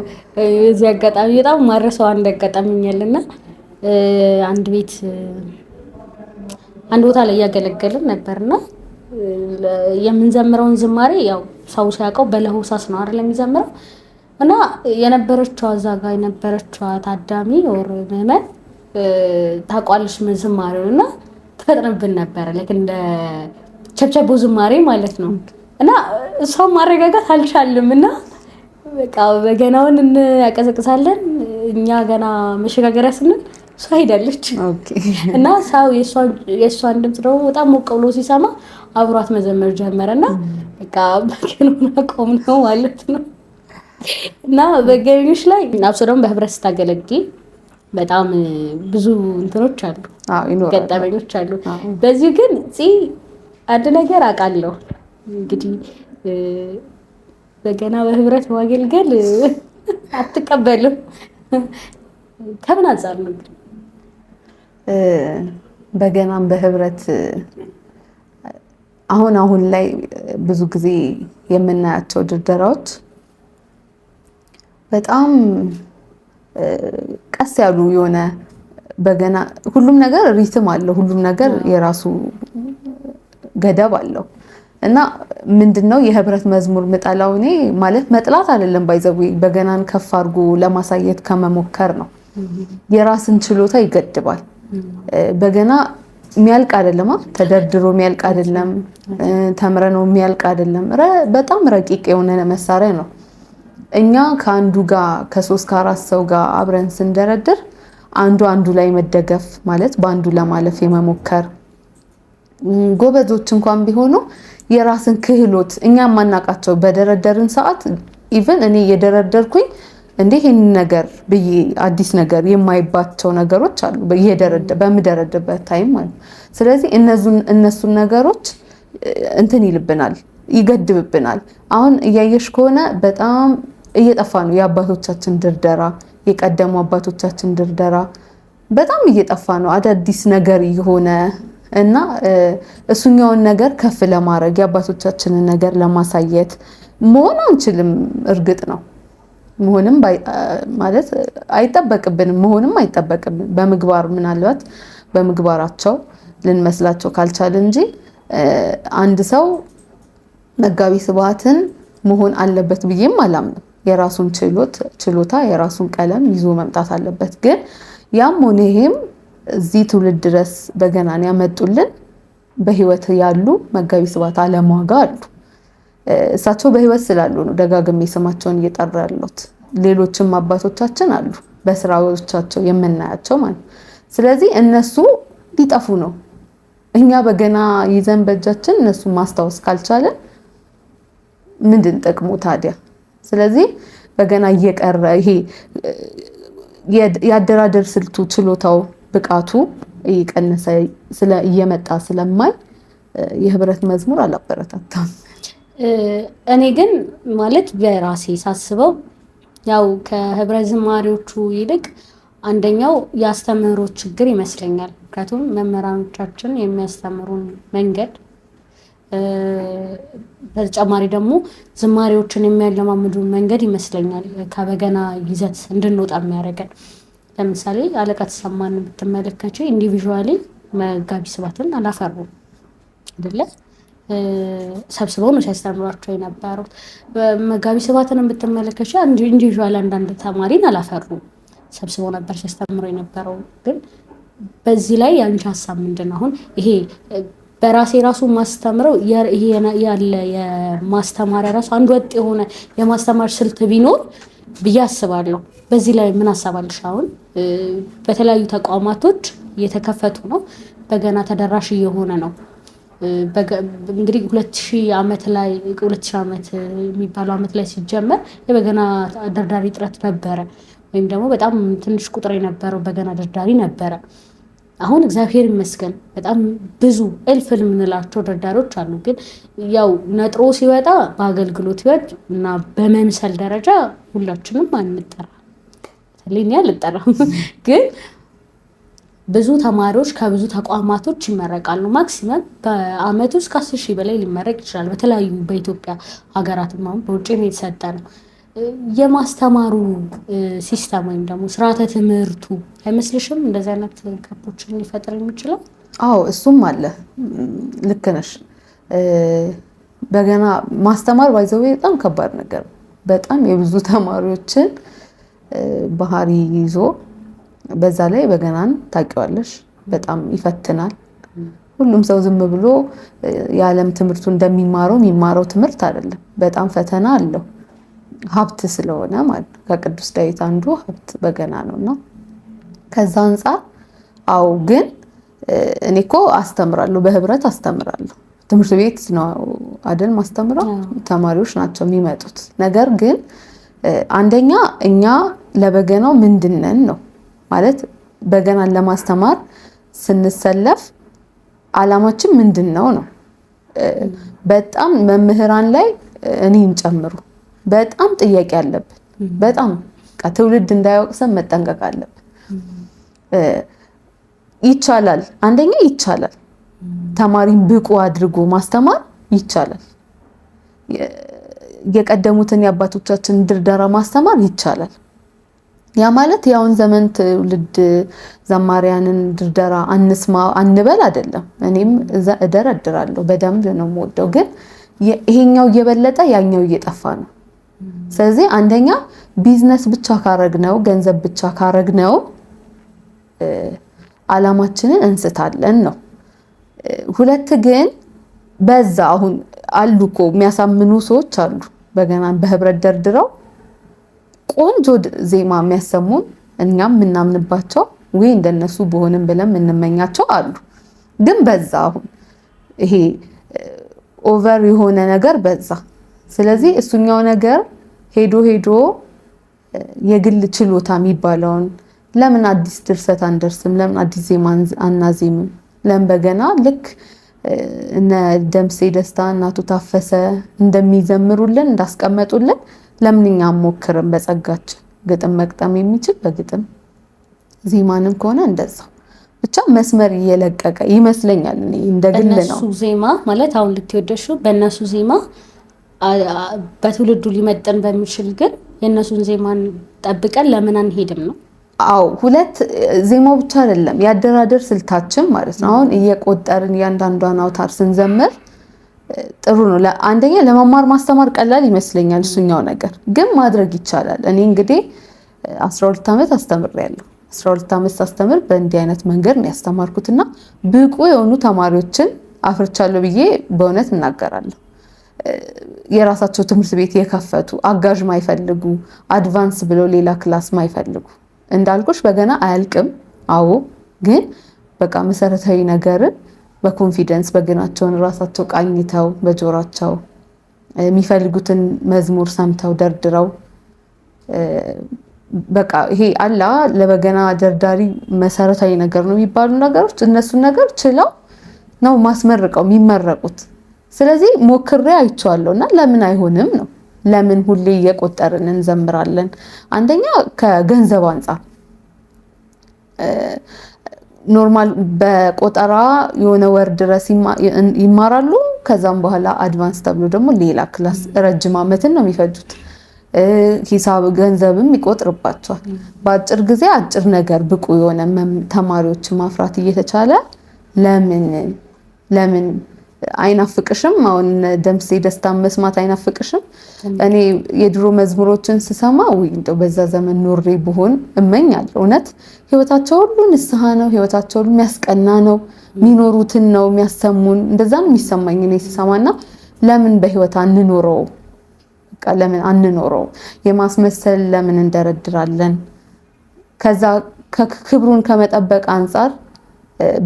A: እዚህ አጋጣሚ በጣም ማረሰው አንድ አጋጣሚኛልና አንድ ቤት አንድ ቦታ ላይ እያገለገልን ነበርና የምንዘምረውን ዝማሬ ያው ሰው ሲያውቀው በለሆሳስ ነው አይደል የሚዘምረው እና የነበረችው እዛ ጋር የነበረችው ታዳሚ ወር ምዕመን ታውቋለች ዝማሬውን እና ትፈጥንብን ነበረ ልክ እንደ ቸብቸቦ ዝማሬ ማለት ነው እና ሰው ማረጋጋት አልቻልም እና በቃ በገናውን እናቀዘቅዛለን እኛ ገና መሸጋገሪያ ስንል እሷ ሄዳለች እና ሰው የእሷን ድምፅ ደግሞ በጣም ሞቅ ብሎ ሲሰማ አብሯት መዘመር ጀመረና በቃ በገናውን አቆም ነው ማለት ነው። እና በገቢዎች ላይ አብሶ ደግሞ በህብረት ስታገለግል በጣም ብዙ እንትኖች አሉ፣ ገጠመኞች አሉ። በዚህ ግን አንድ ነገር አውቃለሁ እንግዲህ በገና በህብረት ማገልገል አትቀበልም። ከምን አንፃር ነው?
B: በገናም በህብረት አሁን ላይ ብዙ ጊዜ የምናያቸው ድርደራዎች በጣም ቀስ ያሉ የሆነ በገና ሁሉም ነገር ሪትም አለው፣ ሁሉም ነገር የራሱ ገደብ አለው እና ምንድነው የህብረት መዝሙር ምጠላው እኔ ማለት መጥላት አይደለም፣ ባይዘው በገናን ከፍ አድርጎ ለማሳየት ከመሞከር ነው። የራስን ችሎታ ይገድባል። በገና የሚያልቅ አይደለም፣ ተደርድሮ የሚያልቅ አይደለም፣ ተምረነው የሚያልቅ አይደለም። በጣም ረቂቅ የሆነ መሳሪያ ነው። እኛ ከአንዱ ጋር ከ3 ከ4 ሰው ጋር አብረን ስንደረድር አንዱ ላይ መደገፍ ማለት በአንዱ ለማለፍ የመሞከር ጎበዞች እንኳን ቢሆኑ የራስን ክህሎት እኛ ማናቃቸው በደረደርን ሰዓት ኢቭን እኔ እየደረደርኩኝ እንዴ ይሄን ነገር ብዬ አዲስ ነገር የማይባቸው ነገሮች አሉ በምደረድበት ታይም ማለት። ስለዚህ እነሱን ነገሮች እንትን ይልብናል፣ ይገድብብናል። አሁን እያየሽ ከሆነ በጣም እየጠፋ ነው። የአባቶቻችን ድርደራ፣ የቀደሙ አባቶቻችን ድርደራ በጣም እየጠፋ ነው። አዳዲስ ነገር የሆነ እና እሱኛውን ነገር ከፍ ለማድረግ የአባቶቻችንን ነገር ለማሳየት መሆን አንችልም። እርግጥ ነው መሆንም ማለት አይጠበቅብንም፣ መሆንም አይጠበቅብንም። በምግባር ምናልባት በምግባራቸው ልንመስላቸው ካልቻለ እንጂ አንድ ሰው መጋቢ ስብሐትን መሆን አለበት ብዬም አላምንም። የራሱን ችሎታ የራሱን ቀለም ይዞ መምጣት አለበት። ግን ያም ሆነ ይሄም እዚህ ትውልድ ድረስ በገናን ያመጡልን በህይወት ያሉ መጋቢ ስብሐት አለምዋጋ አሉ። እሳቸው በህይወት ስላሉ ነው ደጋግሜ ስማቸውን እየጠራ ያለሁት። ሌሎችም አባቶቻችን አሉ በስራዎቻቸው የምናያቸው ማለት። ስለዚህ እነሱ ሊጠፉ ነው። እኛ በገና ይዘን በእጃችን እነሱ ማስታወስ ካልቻለን ምንድን ጥቅሙ ታዲያ? ስለዚህ በገና እየቀረ ይሄ የአደራደር ስልቱ ችሎታው ብቃቱ እየቀነሰ እየመጣ ስለማይ የህብረት መዝሙር አላበረታታም።
A: እኔ ግን ማለት በራሴ ሳስበው ያው ከህብረት ዝማሬዎቹ ይልቅ አንደኛው የአስተምህሮ ችግር ይመስለኛል። ምክንያቱም መምህራኖቻችን የሚያስተምሩን መንገድ በተጨማሪ ደግሞ ዝማሬዎችን የሚያለማምዱ መንገድ ይመስለኛል ከበገና ይዘት እንድንወጣ የሚያደርገን። ለምሳሌ አለቃ ተሰማን ብትመለከች ኢንዲቪዥዋሊ መጋቢ ስብሐትን አላፈሩም አይደለ? ሰብስበው ነው ሲያስተምሯቸው የነበሩት። መጋቢ ስብሐትን ብትመለከች ኢንዲቪዥዋሊ አንዳንድ ተማሪን አላፈሩም፣ ሰብስበው ነበር ሲያስተምሩ የነበረው። ግን በዚህ ላይ የአንቺ ሀሳብ ምንድን ነው? አሁን ይሄ በራሴ ራሱ ማስተምረው ይሄ ያለ የማስተማሪያ ራሱ አንድ ወጥ የሆነ የማስተማር ስልት ቢኖር ብዬ አስባለሁ። በዚህ ላይ ምን አሳባለሽ? አሁን በተለያዩ ተቋማቶች እየተከፈቱ ነው፣ በገና ተደራሽ እየሆነ ነው። እንግዲህ 2000 ዓመት ላይ 2000 ዓመት የሚባለው ዓመት ላይ ሲጀመር የበገና ደርዳሪ እጥረት ነበረ፣ ወይም ደግሞ በጣም ትንሽ ቁጥር የነበረው በገና ደርዳሪ ነበረ። አሁን እግዚአብሔር ይመስገን በጣም ብዙ እልፍ የምንላቸው ደርዳሪዎች አሉ። ግን ያው ነጥሮ ሲወጣ በአገልግሎት ህይወት እና በመምሰል ደረጃ ሁላችንም አንጠራ፣ ስለኛ አልጠራም። ግን ብዙ ተማሪዎች ከብዙ ተቋማቶች ይመረቃሉ። ማክሲመም በአመት ውስጥ ከ10,000 በላይ ሊመረቅ ይችላል። በተለያዩ በኢትዮጵያ ሀገራትም አሁን በውጭ ነው የተሰጠ ነው። የማስተማሩ ሲስተም ወይም ደግሞ ስርዓተ ትምህርቱ አይመስልሽም እንደዚህ አይነት ጋፖችን ሊፈጥር የሚችለው?
B: አዎ እሱም አለ። ልክ ነሽ። በገና ማስተማር ባይዘው በጣም ከባድ ነገር፣ በጣም የብዙ ተማሪዎችን ባህሪ ይዞ በዛ ላይ በገናን ታውቂዋለሽ በጣም ይፈትናል። ሁሉም ሰው ዝም ብሎ የዓለም ትምህርቱ እንደሚማረው የሚማረው ትምህርት አይደለም። በጣም ፈተና አለው። ሀብት ስለሆነ ማለት ነው። ከቅዱስ ዳዊት አንዱ ሀብት በገና ነውና ከዛ አንፃር አው ግን እኔ እኮ አስተምራለሁ፣ በህብረት አስተምራለሁ። ትምህርት ቤት ነው አይደል ማስተምረው፣ ተማሪዎች ናቸው የሚመጡት። ነገር ግን አንደኛ እኛ ለበገናው ምንድነን ነው ማለት በገናን ለማስተማር ስንሰለፍ አላማችን ምንድነው ነው። በጣም መምህራን ላይ እኔን ጨምሩ በጣም ጥያቄ አለብን። በጣም ትውልድ እንዳይወቅሰን መጠንቀቅ አለብን። ይቻላል፣ አንደኛ ይቻላል። ተማሪን ብቁ አድርጎ ማስተማር ይቻላል። የቀደሙትን የአባቶቻችን ድርደራ ማስተማር ይቻላል። ያ ማለት ያውን ዘመን ትውልድ ዘማሪያንን ድርደራ አንስማ አንበል አይደለም። እኔም እዛ እደረድራለሁ፣ በደንብ ነው የምወደው። ግን ይሄኛው እየበለጠ ያኛው እየጠፋ ነው። ስለዚህ አንደኛ ቢዝነስ ብቻ ካረግነው፣ ገንዘብ ብቻ ካረግነው አላማችንን እንስታለን ነው። ሁለት ግን በዛ አሁን አሉ እኮ የሚያሳምኑ ሰዎች አሉ። በገናን በህብረት ደርድረው ቆንጆ ዜማ የሚያሰሙን እኛም የምናምንባቸው ወይ እንደነሱ በሆንም ብለን የምንመኛቸው አሉ። ግን በዛ አሁን ይሄ ኦቨር የሆነ ነገር በዛ። ስለዚህ እሱኛው ነገር ሄዶ የግል ችሎታ የሚባለውን ለምን አዲስ ድርሰት አንደርስም? ለምን አዲስ ዜማ አናዜምም? ለምን በገና ልክ እነ ደምሴ ደስታ እናቱ ታፈሰ እንደሚዘምሩልን እንዳስቀመጡልን ለምን እኛ አንሞክርም? በጸጋችን ግጥም መቅጠም የሚችል በግጥም ዜማንም ከሆነ እንደዛው ብቻ መስመር እየለቀቀ ይመስለኛል። እኔ እንደግል ነው
A: በእነሱ ዜማ ማለት አሁን ልትወደሹ በእነሱ ዜማ በትውልዱ ሊመጠን በሚችል ግን የእነሱን ዜማን ጠብቀን ለምን አንሄድም ነው?
B: አዎ ሁለት ዜማው ብቻ አይደለም ያደራደር ስልታችን ማለት ነው። አሁን እየቆጠርን እያንዳንዷን አውታር ስንዘምር ጥሩ ነው። አንደኛ ለመማር ማስተማር ቀላል ይመስለኛል እሱኛው ነገር ግን ማድረግ ይቻላል። እኔ እንግዲህ 12 ዓመት አስተምሬያለሁ። 12 ዓመት ሳስተምር በእንዲህ አይነት መንገድ ነው ያስተማርኩትና ብቁ የሆኑ ተማሪዎችን አፍርቻለሁ ብዬ በእውነት እናገራለሁ። የራሳቸው ትምህርት ቤት የከፈቱ አጋዥ ማይፈልጉ አድቫንስ ብለው ሌላ ክላስ ማይፈልጉ እንዳልኩሽ በገና አያልቅም። አዎ ግን በቃ መሰረታዊ ነገርን በኮንፊደንስ በገናቸውን ራሳቸው ቃኝተው በጆሯቸው የሚፈልጉትን መዝሙር ሰምተው ደርድረው በቃ ይሄ አላ ለበገና ደርዳሪ መሰረታዊ ነገር ነው የሚባሉ ነገሮች እነሱን ነገር ችለው ነው ማስመርቀው የሚመረቁት። ስለዚህ ሞክሬ አይቼዋለሁና ለምን አይሆንም ነው። ለምን ሁሌ እየቆጠርን እንዘምራለን? አንደኛ ከገንዘብ አንፃር ኖርማል በቆጠራ የሆነ ወር ድረስ ይማራሉ። ከዛም በኋላ አድቫንስ ተብሎ ደግሞ ሌላ ክላስ ረጅም ዓመትን ነው የሚፈጁት። ሂሳብ ገንዘብም ይቆጥርባቸዋል። በአጭር ጊዜ አጭር ነገር ብቁ የሆነ ተማሪዎች ማፍራት እየተቻለ ለምን አይናፍቅሽም? አሁን ደምሴ ደስታን መስማት አይናፍቅሽም? እኔ የድሮ መዝሙሮችን ስሰማ ወይ እንደው በዛ ዘመን ኖሬ ብሆን እመኛለሁ። እውነት ህይወታቸው ሁሉ ንስሐ ነው። ህይወታቸው ሁሉ የሚያስቀና ነው። የሚኖሩትን ነው የሚያሰሙን። እንደዛ ነው የሚሰማኝ እኔ ስሰማና ለምን በህይወት አንኖረው? በቃ ለምን አንኖረው? የማስመሰል ለምን እንደረድራለን? ከዛ ክብሩን ከመጠበቅ አንፃር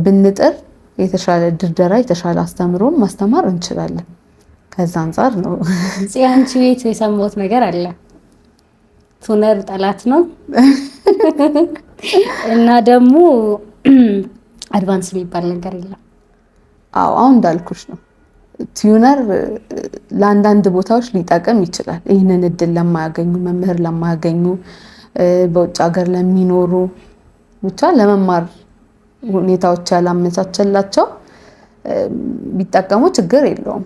B: ብንጥር የተሻለ ድርደራ የተሻለ አስተምሮን ማስተማር እንችላለን። ከዛ አንፃር ነው።
A: አንቺ ቤት የሰማሁት ነገር አለ። ቱነር ጠላት ነው እና ደግሞ አድቫንስ የሚባል ነገር የለም።
B: አዎ አሁን እንዳልኩሽ ነው። ቲዩነር ለአንዳንድ ቦታዎች ሊጠቅም ይችላል። ይህንን እድል ለማያገኙ መምህር ለማያገኙ በውጭ ሀገር ለሚኖሩ ብቻ ለመማር ሁኔታዎች ያላመቻቸላቸው ቢጠቀሙ ችግር የለውም።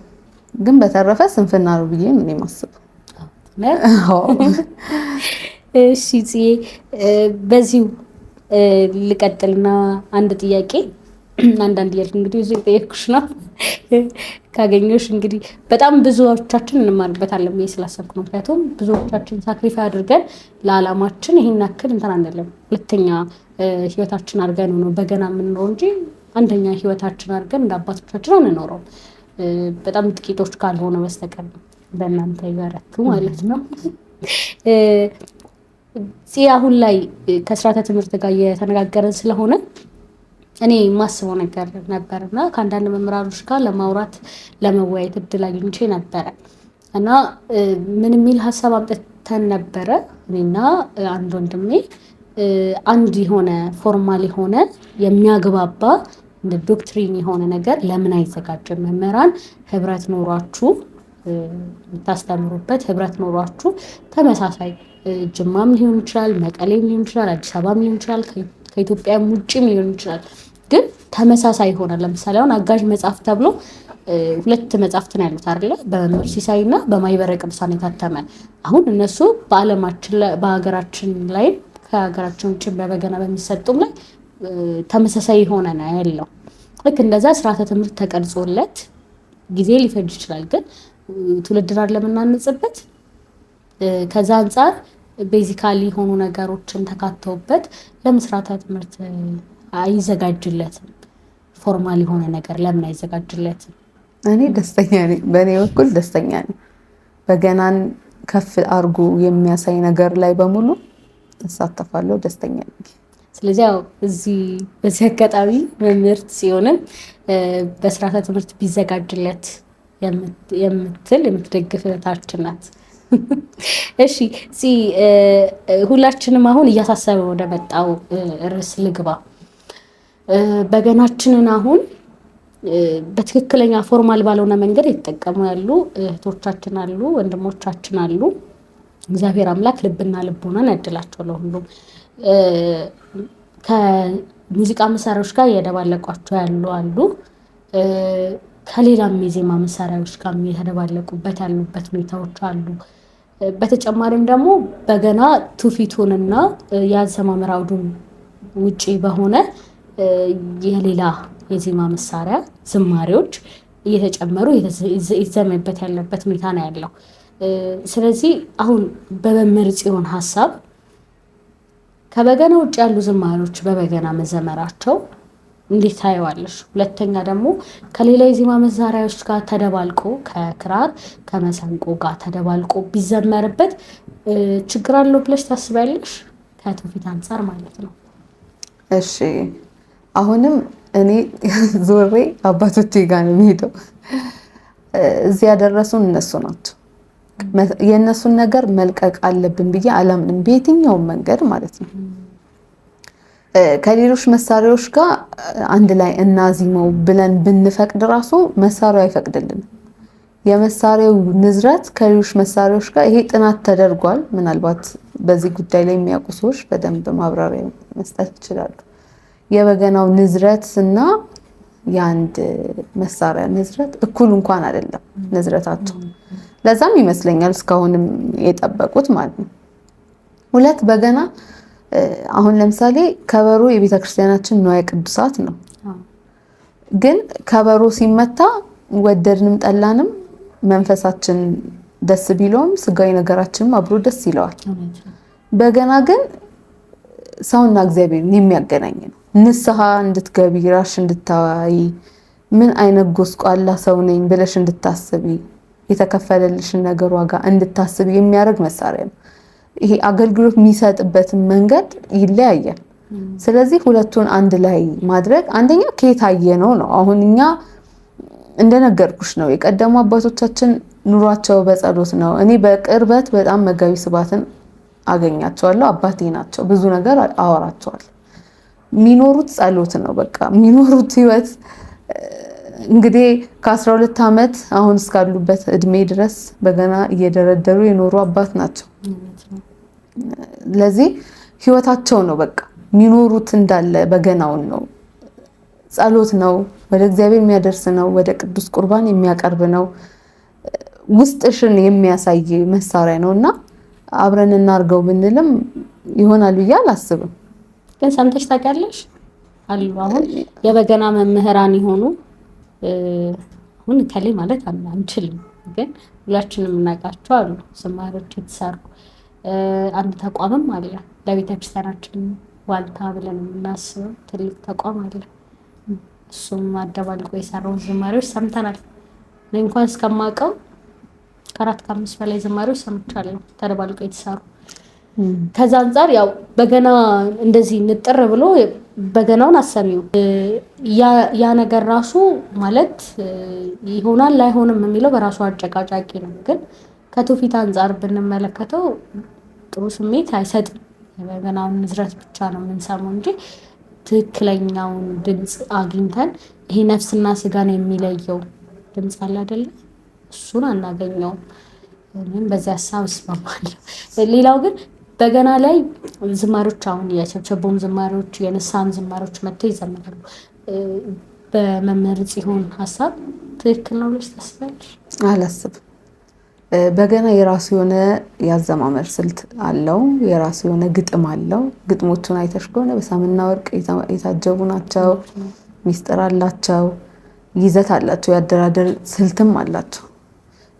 B: ግን በተረፈ ስንፍና ነው ብዬ ነው የማስበው።
A: እሺ ጽዬ በዚሁ ልቀጥልና አንድ ጥያቄ አንዳንድ ጥያቄ እንግዲህ እዚህ ጠየቅኩሽ ነው ካገኘሽ እንግዲህ በጣም ብዙዎቻችን እንማርበታለን ብዬ ስላሰብኩ ነው። ምክንያቱም ብዙዎቻችን ሳክሪፋይ አድርገን ለዓላማችን ይሄን ያክል እንትን አንደለም። ሁለተኛ ህይወታችን አድርገን ነው በገና የምንኖረው እንጂ አንደኛ ህይወታችን አድርገን እንደ አባቶቻችን አንኖረው። በጣም ጥቂቶች ካልሆነ በስተቀር በእናንተ ይበረቱ ማለት ነው። አሁን ላይ ከስርዓተ ትምህርት ጋር እየተነጋገርን ስለሆነ እኔ የማስበው ነገር ነበርና ከአንዳንድ መምህራኖች ጋር ለማውራት ለመወያየት እድል አግኝቼ ነበረ እና ምን የሚል ሀሳብ አምጥተን ነበረ እኔና አንድ ወንድሜ አንድ የሆነ ፎርማል የሆነ የሚያግባባ እንደ ዶክትሪን የሆነ ነገር ለምን አይዘጋጅም? መምህራን ህብረት ኖሯችሁ የምታስተምሩበት ህብረት ኖሯችሁ ተመሳሳይ ጅማም ሊሆን ይችላል፣ መቀሌም ሊሆን ይችላል፣ አዲስ አበባም ሊሆን ይችላል፣ ከኢትዮጵያም ውጭም ሊሆን ይችላል። ግን ተመሳሳይ ይሆናል። ለምሳሌ አሁን አጋዥ መጽሐፍ ተብሎ 2 መጽሐፍት ነው ያሉት አይደለ? በመምህር ሲሳይና በማይበረ ቅዱሳን የታተመ አሁን እነሱ በዓለማችን ላይ በሀገራችን ላይ ከሀገራችን ውጭ በበገና በሚሰጡም ላይ ተመሳሳይ የሆነ ነው ያለው። ልክ እንደዛ ስርዓተ ትምህርት ተቀርጾለት ጊዜ ሊፈጅ ይችላል። ግን ትውልድን ለምናንጽበት ከዛ አንፃር ቤዚካሊ የሆኑ ነገሮችን ተካተውበት ለምስራተ ትምህርት አይዘጋጅለትም? ፎርማል የሆነ ነገር ለምን አይዘጋጅለትም?
B: እኔ ደስተኛ ነኝ። በእኔ በኩል ደስተኛ ነኝ። በገናን ከፍ አድርጎ የሚያሳይ ነገር ላይ በሙሉ እሳተፋለሁ። ደስተኛ ነኝ።
A: ስለዚህ ያው በዚህ አጋጣሚ መምህርት ሲሆንም በስርዓተ ትምህርት ቢዘጋጅለት የምትደግፍ እህታችን ናት። እሺ ሁላችንም አሁን እያሳሰበ ወደ መጣው ርዕስ ልግባ። በገናችንን አሁን በትክክለኛ ፎርማል ባልሆነ መንገድ የተጠቀሙ ያሉ እህቶቻችን አሉ፣ ወንድሞቻችን አሉ። እግዚአብሔር አምላክ ልብና ልቦናን ያድላቸው ለሁሉም። ከሙዚቃ መሳሪያዎች ጋር እየደባለቋቸው ያሉ አሉ። ከሌላም የዜማ መሳሪያዎች ጋር የተደባለቁበት ያሉበት ሁኔታዎች አሉ። በተጨማሪም ደግሞ በገና ትውፊቱንና የአዘማመር አውዱን ውጪ በሆነ የሌላ የዜማ መሳሪያ ዝማሬዎች እየተጨመሩ ይዘመበት ያለበት ሁኔታ ነው ያለው። ስለዚህ አሁን በመምህር ጽዮን ሀሳብ ከበገና ውጭ ያሉ ዝማሬዎች በበገና መዘመራቸው እንዴት ታየዋለሽ? ሁለተኛ ደግሞ ከሌላ የዜማ መሳሪያዎች ጋር ተደባልቆ ከክራር ከመሰንቆ ጋር ተደባልቆ ቢዘመርበት ችግር አለው ብለሽ ታስቢያለሽ? ከትውፊት አንጻር ማለት ነው።
B: እሺ አሁንም እኔ ዞሬ አባቶቼ ጋር ነው የሚሄደው። እዚህ ያደረሱን እነሱ ናቸው። የእነሱን ነገር መልቀቅ አለብን ብዬ አላምንም፣ በየትኛውም መንገድ ማለት ነው። ከሌሎች መሳሪያዎች ጋር አንድ ላይ እናዚመው ብለን ብንፈቅድ ራሱ መሳሪያው አይፈቅድልንም። የመሳሪያው ንዝረት ከሌሎች መሳሪያዎች ጋር ይሄ ጥናት ተደርጓል። ምናልባት በዚህ ጉዳይ ላይ የሚያውቁ ሰዎች በደንብ ማብራሪያ መስጠት ይችላሉ። የበገናው ንዝረት እና የአንድ መሳሪያ ንዝረት እኩል እንኳን አይደለም ንዝረታቸው። ለዛም ይመስለኛል እስካሁንም የጠበቁት ማለት ነው። ሁለት በገና አሁን ለምሳሌ ከበሮ የቤተክርስቲያናችን ንዋየ ቅዱሳት ነው። ግን ከበሮ ሲመታ ወደድንም ጠላንም መንፈሳችን ደስ ቢለውም ስጋዊ ነገራችንም አብሮ ደስ ይለዋል። በገና ግን ሰውና እግዚአብሔርን የሚያገናኝ ነው። ንስሐ እንድትገቢ ራስሽ እንድታይ ምን አይነት ጎስቋላ ሰው ነኝ ብለሽ እንድታስቢ የተከፈለልሽን ነገር ዋጋ እንድታስቢ የሚያደርግ መሳሪያ ነው። ይሄ አገልግሎት የሚሰጥበትን መንገድ ይለያያል። ስለዚህ ሁለቱን አንድ ላይ ማድረግ አንደኛ ከየታየ ነው። አሁን እኛ እንደነገርኩሽ ነው የቀደሙ አባቶቻችን ኑሯቸው በጸሎት ነው። እኔ በቅርበት በጣም መጋቢ ስብሐትን አገኛቸዋለሁ። አባቴ ናቸው። ብዙ ነገር አወራቸዋለሁ። የሚኖሩት ጸሎት ነው። በቃ የሚኖሩት ህይወት እንግዲህ ከ12 ዓመት አሁን እስካሉበት እድሜ ድረስ በገና እየደረደሩ የኖሩ አባት ናቸው። ለዚህ ህይወታቸው ነው። በቃ የሚኖሩት እንዳለ በገናውን ነው። ጸሎት ነው። ወደ እግዚአብሔር የሚያደርስ ነው። ወደ ቅዱስ ቁርባን የሚያቀርብ ነው። ውስጥሽን የሚያሳይ መሳሪያ ነውና አብረን እናርገው ብንልም ይሆናል ብዬ አላስብም።
A: ግን ሰምተሽ ታውቂያለሽ? አሉ አሁን የበገና መምህራን የሆኑ አሁን ከሌ ማለት አንችልም፣ ግን ሁላችንም እናውቃቸው አሉ ዝማሬዎች የተሰሩ አንድ ተቋምም አለ ለቤተክርስቲያናችን ዋልታ ብለን የምናስበው ትልቅ ተቋም አለ። እሱም አደባልቆ የሰራውን ዝማሬዎች ሰምተናል። እኔ እንኳን እስከማውቀው ከ4-5 በላይ ዝማሬዎች ሰምቻለሁ ተደባልቆ የተሰሩ። ከዛ አንፃር ያው በገና እንደዚህ ንጥር ብሎ በገናውን አሰሚው ያ ነገር ራሱ ማለት ይሆናል ላይሆንም የሚለው በራሱ አጨቃጫቂ ነው። ግን ከትውፊት አንፃር ብንመለከተው ጥሩ ስሜት አይሰጥም። የበገናውን ንዝረት ብቻ ነው የምንሰማው እንጂ ትክክለኛውን ድምፅ አግኝተን ይሄ ነፍስና ስጋን የሚለየው ድምፅ አለ አይደለ? እሱን አናገኘውም። እኔም በዚያ ሀሳብ እስማማለሁ። ሌላው ግን በገና ላይ ዝማሬዎች አሁን የቸብቸቦም ዝማሬዎች የንስሐም ዝማሬዎች መጥተው ይዘምራሉ። በመምህር ጽዮን ሀሳብ ትክክል ነው ብለሽ ታስቢያለሽ?
B: አላስብም። በገና የራሱ የሆነ ያዘማመር ስልት አለው። የራሱ የሆነ ግጥም አለው። ግጥሞቹን አይተሽ ከሆነ በሰምና ወርቅ የታጀቡ ናቸው። ሚስጥር አላቸው፣ ይዘት አላቸው፣ ያደራደር ስልትም አላቸው።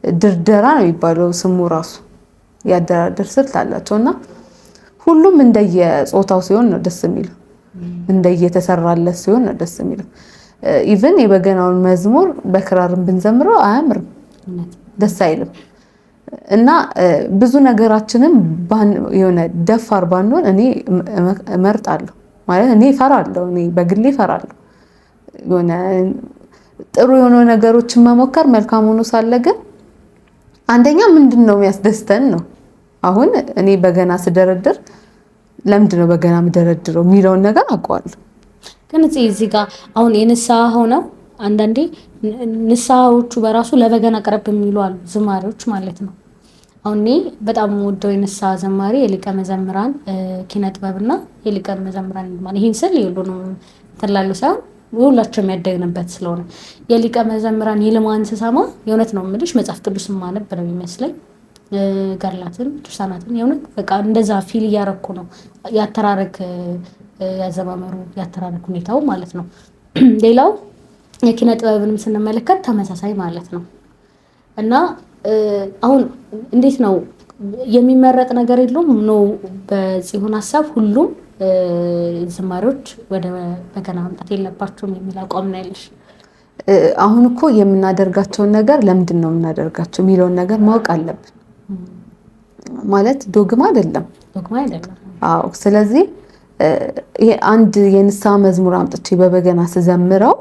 B: ድርደራ ነው የሚባለው ስሙ ራሱ ያደራደር ስልት አላቸው እና ሁሉም እንደየጾታው ሲሆን ነው ደስ የሚለው፣ እንደየተሰራለት ሲሆን ነው ደስ የሚለው። ኢቭን የበገናውን መዝሙር በክራርም ብንዘምረው አያምርም፣ ደስ አይልም። እና ብዙ ነገራችንም የሆነ ደፋር ባንሆን እኔ እመርጣለሁ። ማለት እኔ እፈራለሁ፣ እኔ በግሌ እፈራለሁ። የሆነ ጥሩ የሆነ ነገሮችን መሞከር መልካም ሆኖ ሳለ ግን አንደኛ ምንድነው የሚያስደስተን ነው። አሁን እኔ በገና ስደረድር ለምንድን ነው በገና የምደረድረው የሚለውን ነገር አውቀዋለሁ።
A: ግን እዚህ ጋር አሁን የንስሐ ሆነው አንዳንዴ ንስሐዎቹ በራሱ ለበገና ቀረብ የሚሉ አሉ ዝማሬዎች ማለት ነው። አሁን እኔ በጣም ወደው የንስሐ ዘማሪ የሊቀ መዘምራን ኪነ ጥበብና የሊቀ መዘምራን ይልማል። ይህን ስል ሁሉንም ተላሉ ሳይሆን ሁላችንም ያደግንበት ስለሆነ የሊቀ መዘምራን ይልማን ስሰማ የእውነት ነው የምልሽ መጽሐፍ ቅዱስን ማነብ ነው የሚመስለኝ። ገድላትን ድርሳናትን የእውነት በቃ እንደዛ ፊል እያረኩ ነው። ያተራረክ ያዘማመሩ ያተራረክ ሁኔታው ማለት ነው። ሌላው የኪነ ጥበብንም ስንመለከት ተመሳሳይ ማለት ነው እና አሁን እንዴት ነው የሚመረጥ ነገር የለውም ነው በጽዮን ሀሳብ ሁሉም ዝማሬዎች ወደ በገና መምጣት የለባቸውም የሚል አቋም ነው ያለሽ?
B: አሁን እኮ የምናደርጋቸውን ነገር ለምንድን ነው የምናደርጋቸው የሚለውን ነገር ማወቅ አለብን። ማለት ዶግማ አይደለም። አዎ። ስለዚህ ይሄ አንድ የንስሐ መዝሙር አምጥቼ በበገና ስዘምረው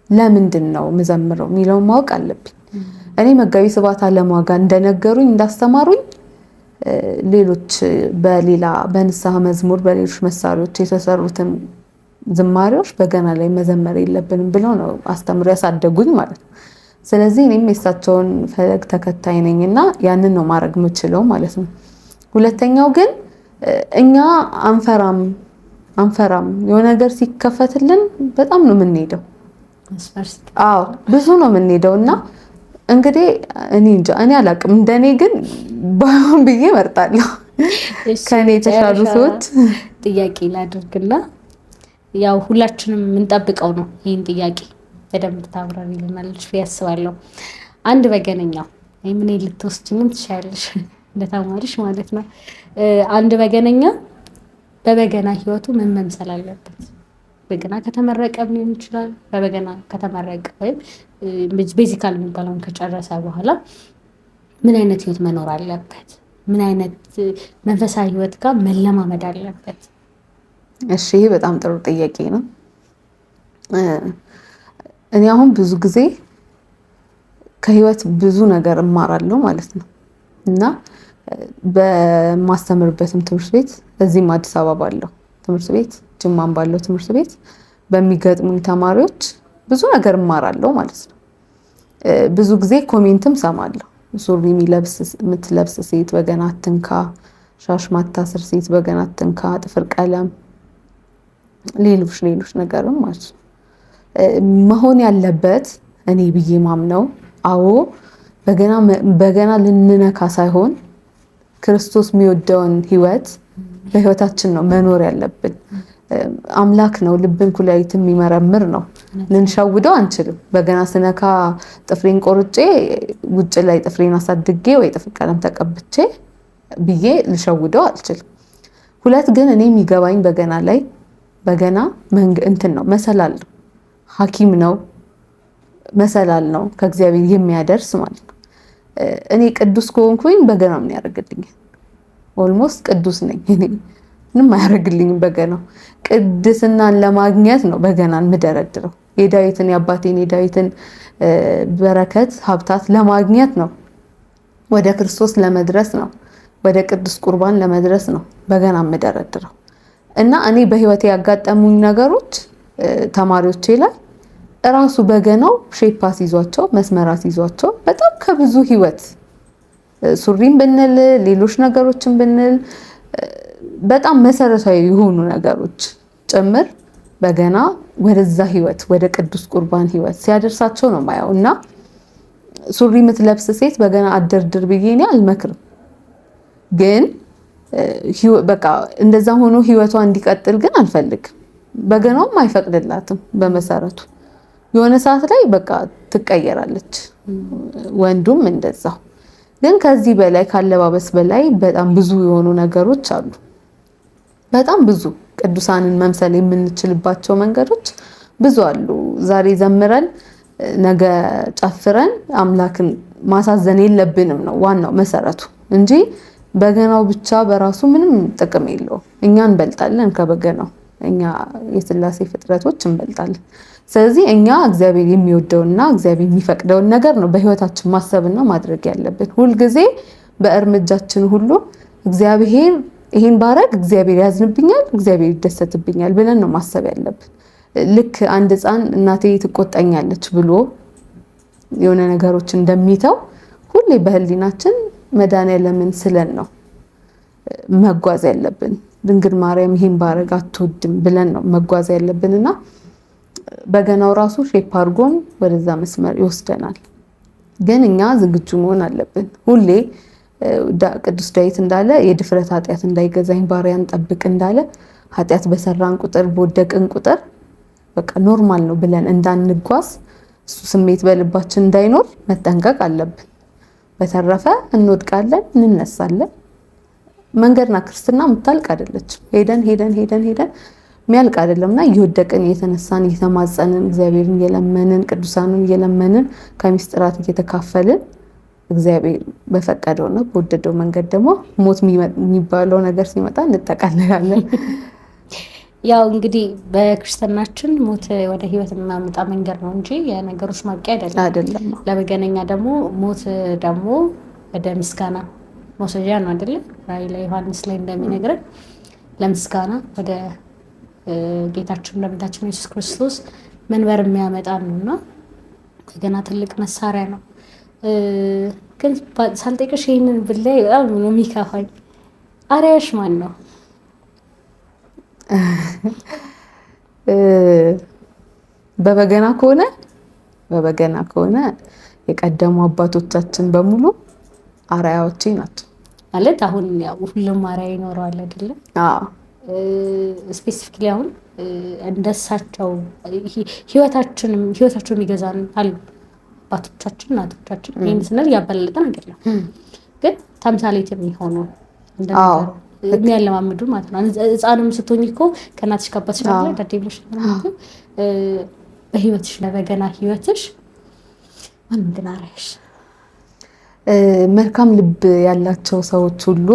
B: ለምንድን ነው የምዘምረው የሚለውን ማወቅ አለብኝ። እኔ መጋቢ ስብሐት አለማጋ እንደነገሩኝ እንዳስተማሩኝ ሌሎች በሌላ በንስሐ መዝሙር በሌሎች መሳሪያዎች የተሰሩትን ዝማሬዎች በገና ላይ መዘመር የለብንም ብለው ነው አስተምሮ ያሳደጉኝ ማለት ነው። ስለዚህ እኔም የእሳቸውን ፈለግ ተከታይ ነኝና ያንን ነው ማድረግ የምችለው ማለት ነው። ሁለተኛው ግን እኛ አንፈራም የሆነ ነገር ሲከፈትልን በጣም ነው የምንሄደው። አዎ ብዙ ነው የምንሄደው እና እንግዲህ እኔ እንጃ እኔ አላቅም። እንደኔ ግን ባይሆን ብዬ እመርጣለሁ። ከኔ የተሻሉ ሰዎች
A: ጥያቄ ላድርግና ያው ሁላችንም የምንጠብቀው ነው ይህን ጥያቄ በደንብ ታብራሪልናለች ብዬ አስባለሁ። አንድ በገነኛው ምን ልትወስጂኝም ትችያለሽ እንደተማሪሽ ማለት ነው። አንድ በገነኛ በበገና ህይወቱ ምን መምሰል አለበት? በገና ከተመረቀ ሊሆን ይችላል። በበገና ከተመረቀ ወይም ቤዚካል የሚባለውን ከጨረሰ በኋላ ምን አይነት ህይወት መኖር አለበት? ምን አይነት መንፈሳዊ ህይወት ጋር መለማመድ አለበት?
B: እሺ ይሄ በጣም ጥሩ ጥያቄ ነው። እኔ አሁን ብዙ ጊዜ ከህይወት ብዙ ነገር እማራለሁ ማለት ነው እና በማስተምርበትም ትምህርት ቤት እዚህም አዲስ አበባ ባለው ትምህርት ቤት ጅማም ባለው ትምህርት ቤት በሚገጥሙኝ ተማሪዎች ብዙ ነገር እማራለሁ ማለት ነው። ብዙ ጊዜ ኮሜንትም ሰማለሁ። ሱሪ የምትለብስ ሴት በገና አትንካ፣ ሻሽ ማታስር ሴት በገና አትንካ፣ ጥፍር ቀለም፣ ሌሎች ነገርም ማለት ነው። መሆን ያለበት እኔ ብዬ ማምነው አዎ በገና ልንነካ ሳይሆን ክርስቶስ የሚወደውን ህይወት በህይወታችን ነው መኖር ያለብን። አምላክ ነው ልብን ኩላሊትን የሚመረምር ነው። ልንሸውደው አንችልም። በገና ስነካ ጥፍሬን ቆርጬ ውጭ ላይ ጥፍሬን አሳድጌ ወይ ጥፍር ቀለም ተቀብቼ ብዬ ልሸውደው አልችልም። ሁለት ግን እኔ የሚገባኝ በገና ላይ በገና እንትን ነው መሰላል ነው፣ ሐኪም ነው፣ መሰላል ነው ከእግዚአብሔር የሚያደርስ ማለት ነው። እኔ ቅዱስ ከሆንኩኝ በገና ምን ያደርግልኛል? ኦልሞስት ቅዱስ ነኝ እኔ ምንም አያደርግልኝም በገናው። ቅድስናን ለማግኘት ነው በገናን ምደረድረው። የአባቴን የዳዊትን በረከት ሀብታት ለማግኘት ነው። ወደ ክርስቶስ ለመድረስ ነው። ወደ ቅዱስ ቁርባን ለመድረስ ነው በገና ምደረድረው። እና እኔ በህይወቴ ያጋጠሙኝ ነገሮች ተማሪዎቼ ላይ እራሱ በገናው ሼፓስ ይዟቸው መስመራት ይዟቸው በጣም ከብዙ ህይወት ሱሪም ብንል ሌሎች ነገሮችን ብንል በጣም መሰረታዊ የሆኑ ነገሮች ጭምር በገና ወደዛ ህይወት ወደ ቅዱስ ቁርባን ህይወት ሲያደርሳቸው ነው ማየው። እና ሱሪ የምትለብስ ሴት በገና አደርድር ብዬ እኔ አልመክርም። ግን በቃ እንደዛ ሆኖ ህይወቷ እንዲቀጥል ግን አልፈልግም። በገናውም አይፈቅድላትም በመሰረቱ። የሆነ ሰዓት ላይ በቃ ትቀየራለች፣ ወንዱም እንደዛው። ግን ከዚህ በላይ ካለባበስ በላይ በጣም ብዙ የሆኑ ነገሮች አሉ። በጣም ብዙ ቅዱሳንን መምሰል የምንችልባቸው መንገዶች ብዙ አሉ። ዛሬ ዘምረን ነገ ጨፍረን አምላክን ማሳዘን የለብንም ነው ዋናው መሰረቱ እንጂ በገናው ብቻ በራሱ ምንም ጥቅም የለውም። እኛ እንበልጣለን ከበገናው። እኛ የሥላሴ ፍጥረቶች እንበልጣለን። ስለዚህ እኛ እግዚአብሔር የሚወደውና እግዚአብሔር የሚፈቅደውን ነገር ነው በህይወታችን ማሰብና ማድረግ ያለብን። ሁልጊዜ በእርምጃችን ሁሉ እግዚአብሔር ይሄን ባረግ እግዚአብሔር ያዝንብኛል፣ እግዚአብሔር ይደሰትብኛል ብለን ነው ማሰብ ያለብን። ልክ አንድ ህፃን እናቴ ትቆጣኛለች ብሎ የሆነ ነገሮች እንደሚተው ሁሌ በህሊናችን መድኃኒዓለምን ስለን ነው መጓዝ ያለብን። ድንግል ማርያም ይሄን ባረግ አትወድም ብለን ነው መጓዝ ያለብን እና በገናው ራሱ ሼፕ አድርጎን ወደዛ መስመር ይወስደናል። ግን እኛ ዝግጁ መሆን አለብን። ሁሌ ቅዱስ ዳዊት እንዳለ የድፍረት ኃጢአት እንዳይገዛኝ ባሪያን ጠብቅ እንዳለ ኃጢአት በሰራን ቁጥር በወደቅን ቁጥር በቃ ኖርማል ነው ብለን እንዳንጓዝ እሱ ስሜት በልባችን እንዳይኖር መጠንቀቅ አለብን። በተረፈ እንወድቃለን፣ እንነሳለን። መንገድና ክርስትና የምታልቅ አይደለችም። ሄደን የሚያልቅ አይደለምና እየወደቅን እየተነሳን እየተማጸንን እግዚአብሔርን እየለመንን ቅዱሳንን እየለመንን ከምስጢራት እየተካፈልን እግዚአብሔር በፈቀደውና በወደደው መንገድ ደግሞ ሞት የሚባለው ነገር ሲመጣ እንጠቃለላለን።
A: ያው እንግዲህ በክርስትናችን ሞት ወደ ህይወት የሚያመጣ መንገድ ነው እንጂ የነገሮች ማብቂያ አይደለም። ለበገነኛ ደግሞ ሞት ደግሞ ወደ ምስጋና መውሰጃ ነው አይደለ? ራዕይ ላይ ዮሐንስ ላይ እንደሚነግረን ለምስጋና ወደ ጌታችን ለመድኃኒታችን ኢየሱስ ክርስቶስ መንበር የሚያመጣ ነውና ገና ትልቅ መሳሪያ ነው። ግን ሳልጠይቅሽ ይሄንን ብላይ በጣም ነው የሚከፋኝ። አርያሽ ማን ነው?
B: በበገና ከሆነ የቀደሙ አባቶቻችን በሙሉ አርአያዎቼ ናቸው።
A: ማለት አሁን ያው ሁሉም አርአያ ይኖረዋል አይደለ? ስፔሲፊክሊ አሁን እንደሳቸው ህይወታቸውን ይገዛን አሉ አባቶቻችን እናቶቻችን። ይህን ስንል እያበላለጠን አይደለም፣ ግን ተምሳሌት የሚሆኑ እንደሚገሩ የሚያለማምዱ ማለት ነው። ህፃንም ስትሆኝ እኮ ከእናትሽ ከአባትሽ ጋር ዳዴ ብለሽ በህይወትሽ በገና ህይወትሽ ማንም ግን አርአያሽ?
B: መልካም ልብ ያላቸው ሰዎች ሁሉ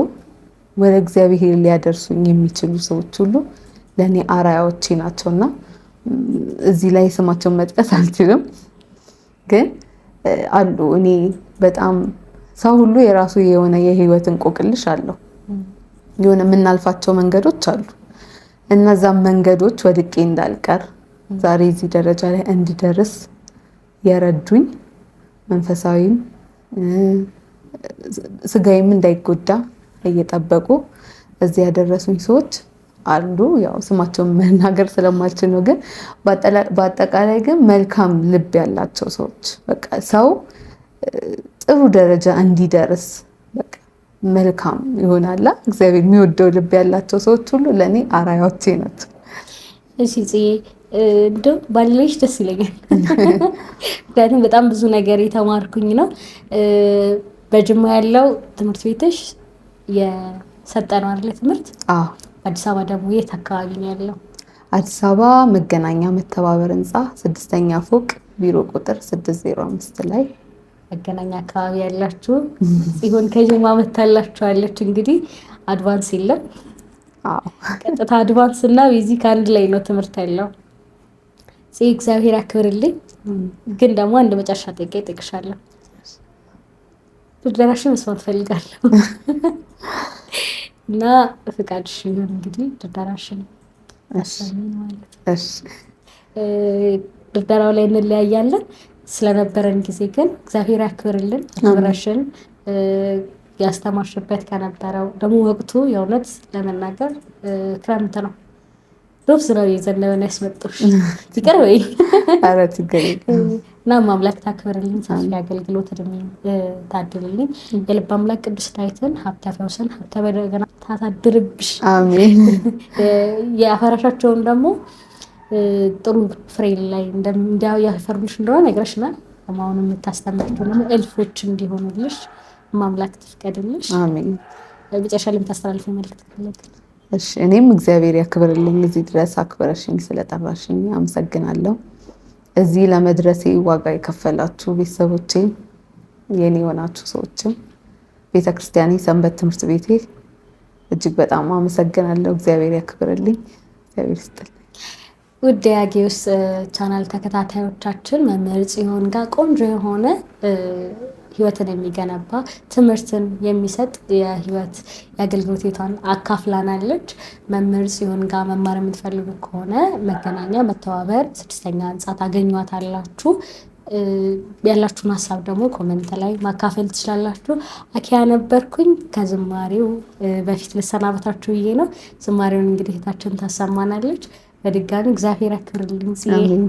B: ወደ እግዚአብሔር ሊያደርሱኝ የሚችሉ ሰዎች ሁሉ ለእኔ አርአያዎቼ ናቸውና እዚህ ላይ ስማቸውን መጥቀስ አልችልም፣ ግን አሉ። እኔ በጣም ሰው ሁሉ የራሱ የሆነ የህይወት እንቆቅልሽ አለው። የሆነ የምናልፋቸው መንገዶች አሉ። እነዛም መንገዶች ወድቄ እንዳልቀር ዛሬ እዚህ ደረጃ ላይ እንድደርስ የረዱኝ መንፈሳዊም ስጋዬም እንዳይጎዳ እየጠበቁ እዚህ ያደረሱኝ ሰዎች አሉ። ያው ስማቸውን መናገር ስለማልችል ነው፣ ግን በአጠቃላይ ግን መልካም ልብ ያላቸው ሰዎች በቃ ሰው ጥሩ ደረጃ እንዲደርስ በቃ መልካም ይሆናል። እግዚአብሔር የሚወደው ልብ ያላቸው ሰዎች ሁሉ ለእኔ አርአያዎቼ ናቸው።
A: እሺ እንደው ባልልሽ ደስ ይለኛል። ምክንያቱም በጣም ብዙ ነገር የተማርኩኝ ነው። በጅማ ያለው ትምህርት ቤትሽ የሰጠነው አይደለ ትምህርት? አዲስ አበባ ደግሞ የት አካባቢ ነው ያለው?
B: አዲስ አበባ መገናኛ መተባበር ህንፃ 6ኛ ፎቅ ቢሮ ቁጥር 605 ላይ
A: መገናኛ አካባቢ ያላችሁ ሲሆን ከጅማ መታላችኋለች። እንግዲህ አድቫንስ የለም፣ ቀጥታ አድቫንስ እና ቤዚክ አንድ ላይ ነው ትምህርት ያለው። እግዚአብሔር ያክብርልኝ። ግን ደግሞ አንድ መጨረሻ ጥያቄ እጠይቅሻለሁ። ድርደራሽን መስማት ፈልጋለሁ እና ፍቃድሽ ይሁን እንግዲህ ድርደራሽን ድርደራው ላይ እንለያያለን። ስለነበረን ጊዜ ግን እግዚአብሔር ያክብርልን። አክብረሽን ያስተማርሽበት ከነበረው ደግሞ ወቅቱ የእውነት ለመናገር ክረምት ነው። ሮብ ዝናብ እየዘነበ ነው ያስመጡሽ። ይቅር ወይ?
B: ኧረ ችግር የለም።
A: እና አምላክ ታክብርልኝ፣ ሰፊ አገልግሎት እድሜ ታድልልኝ። የልብ አምላክ ቅዱስ ዳዊትን ሀብተ ፈውስን ሀብተ በገና ታሳድርብሽ።
B: አሜን።
A: የአፈራሻቸውን ደግሞ ጥሩ ፍሬ ላይ ያፈሩልሽ እንደሆነ ነግረሽናል። አሁን የምታስተምራቸው ደግሞ እልፎች እንዲሆኑልሽ አምላክ ትፍቀድልሽ።
B: አሜን።
A: መጨረሻ ላይ የምታስተላልፈው መልዕክት ካለ?
B: እሺ፣ እኔም እግዚአብሔር ያክብርልኝ። እዚህ ድረስ አክብረሽኝ ስለጠራሽኝ አመሰግናለሁ። እዚህ ለመድረሴ ዋጋ የከፈላችሁ ቤተሰቦቼ፣ የኔ የሆናችሁ ሰዎችም፣ ቤተክርስቲያኔ፣ ሰንበት ትምህርት ቤቴ እጅግ በጣም አመሰግናለሁ። እግዚአብሔር ያክብርልኝ። እግዚአብሔር ይስጥልኝ።
A: ውድ የአጌዎስ ቻናል ተከታታዮቻችን መምህር ጽዮን ጋር ቆንጆ የሆነ ህይወትን የሚገነባ ትምህርትን የሚሰጥ የህይወት የአገልግሎት ቤቷን አካፍላናለች። መምህር ጽዮን ጋር መማር የምትፈልጉ ከሆነ መገናኛ መተባበር 6ኛ ህንፃ ታገኟታላችሁ። ያላችሁን ሀሳብ ደግሞ ኮመንት ላይ ማካፈል ትችላላችሁ። አኪያ ነበርኩኝ። ከዝማሬው በፊት ልሰናበታችሁ ብዬ ነው። ዝማሬውን እንግዲህ እህታችን ታሰማናለች። በድጋሚ እግዚአብሔር ያክብርልኝ።
B: አሜን።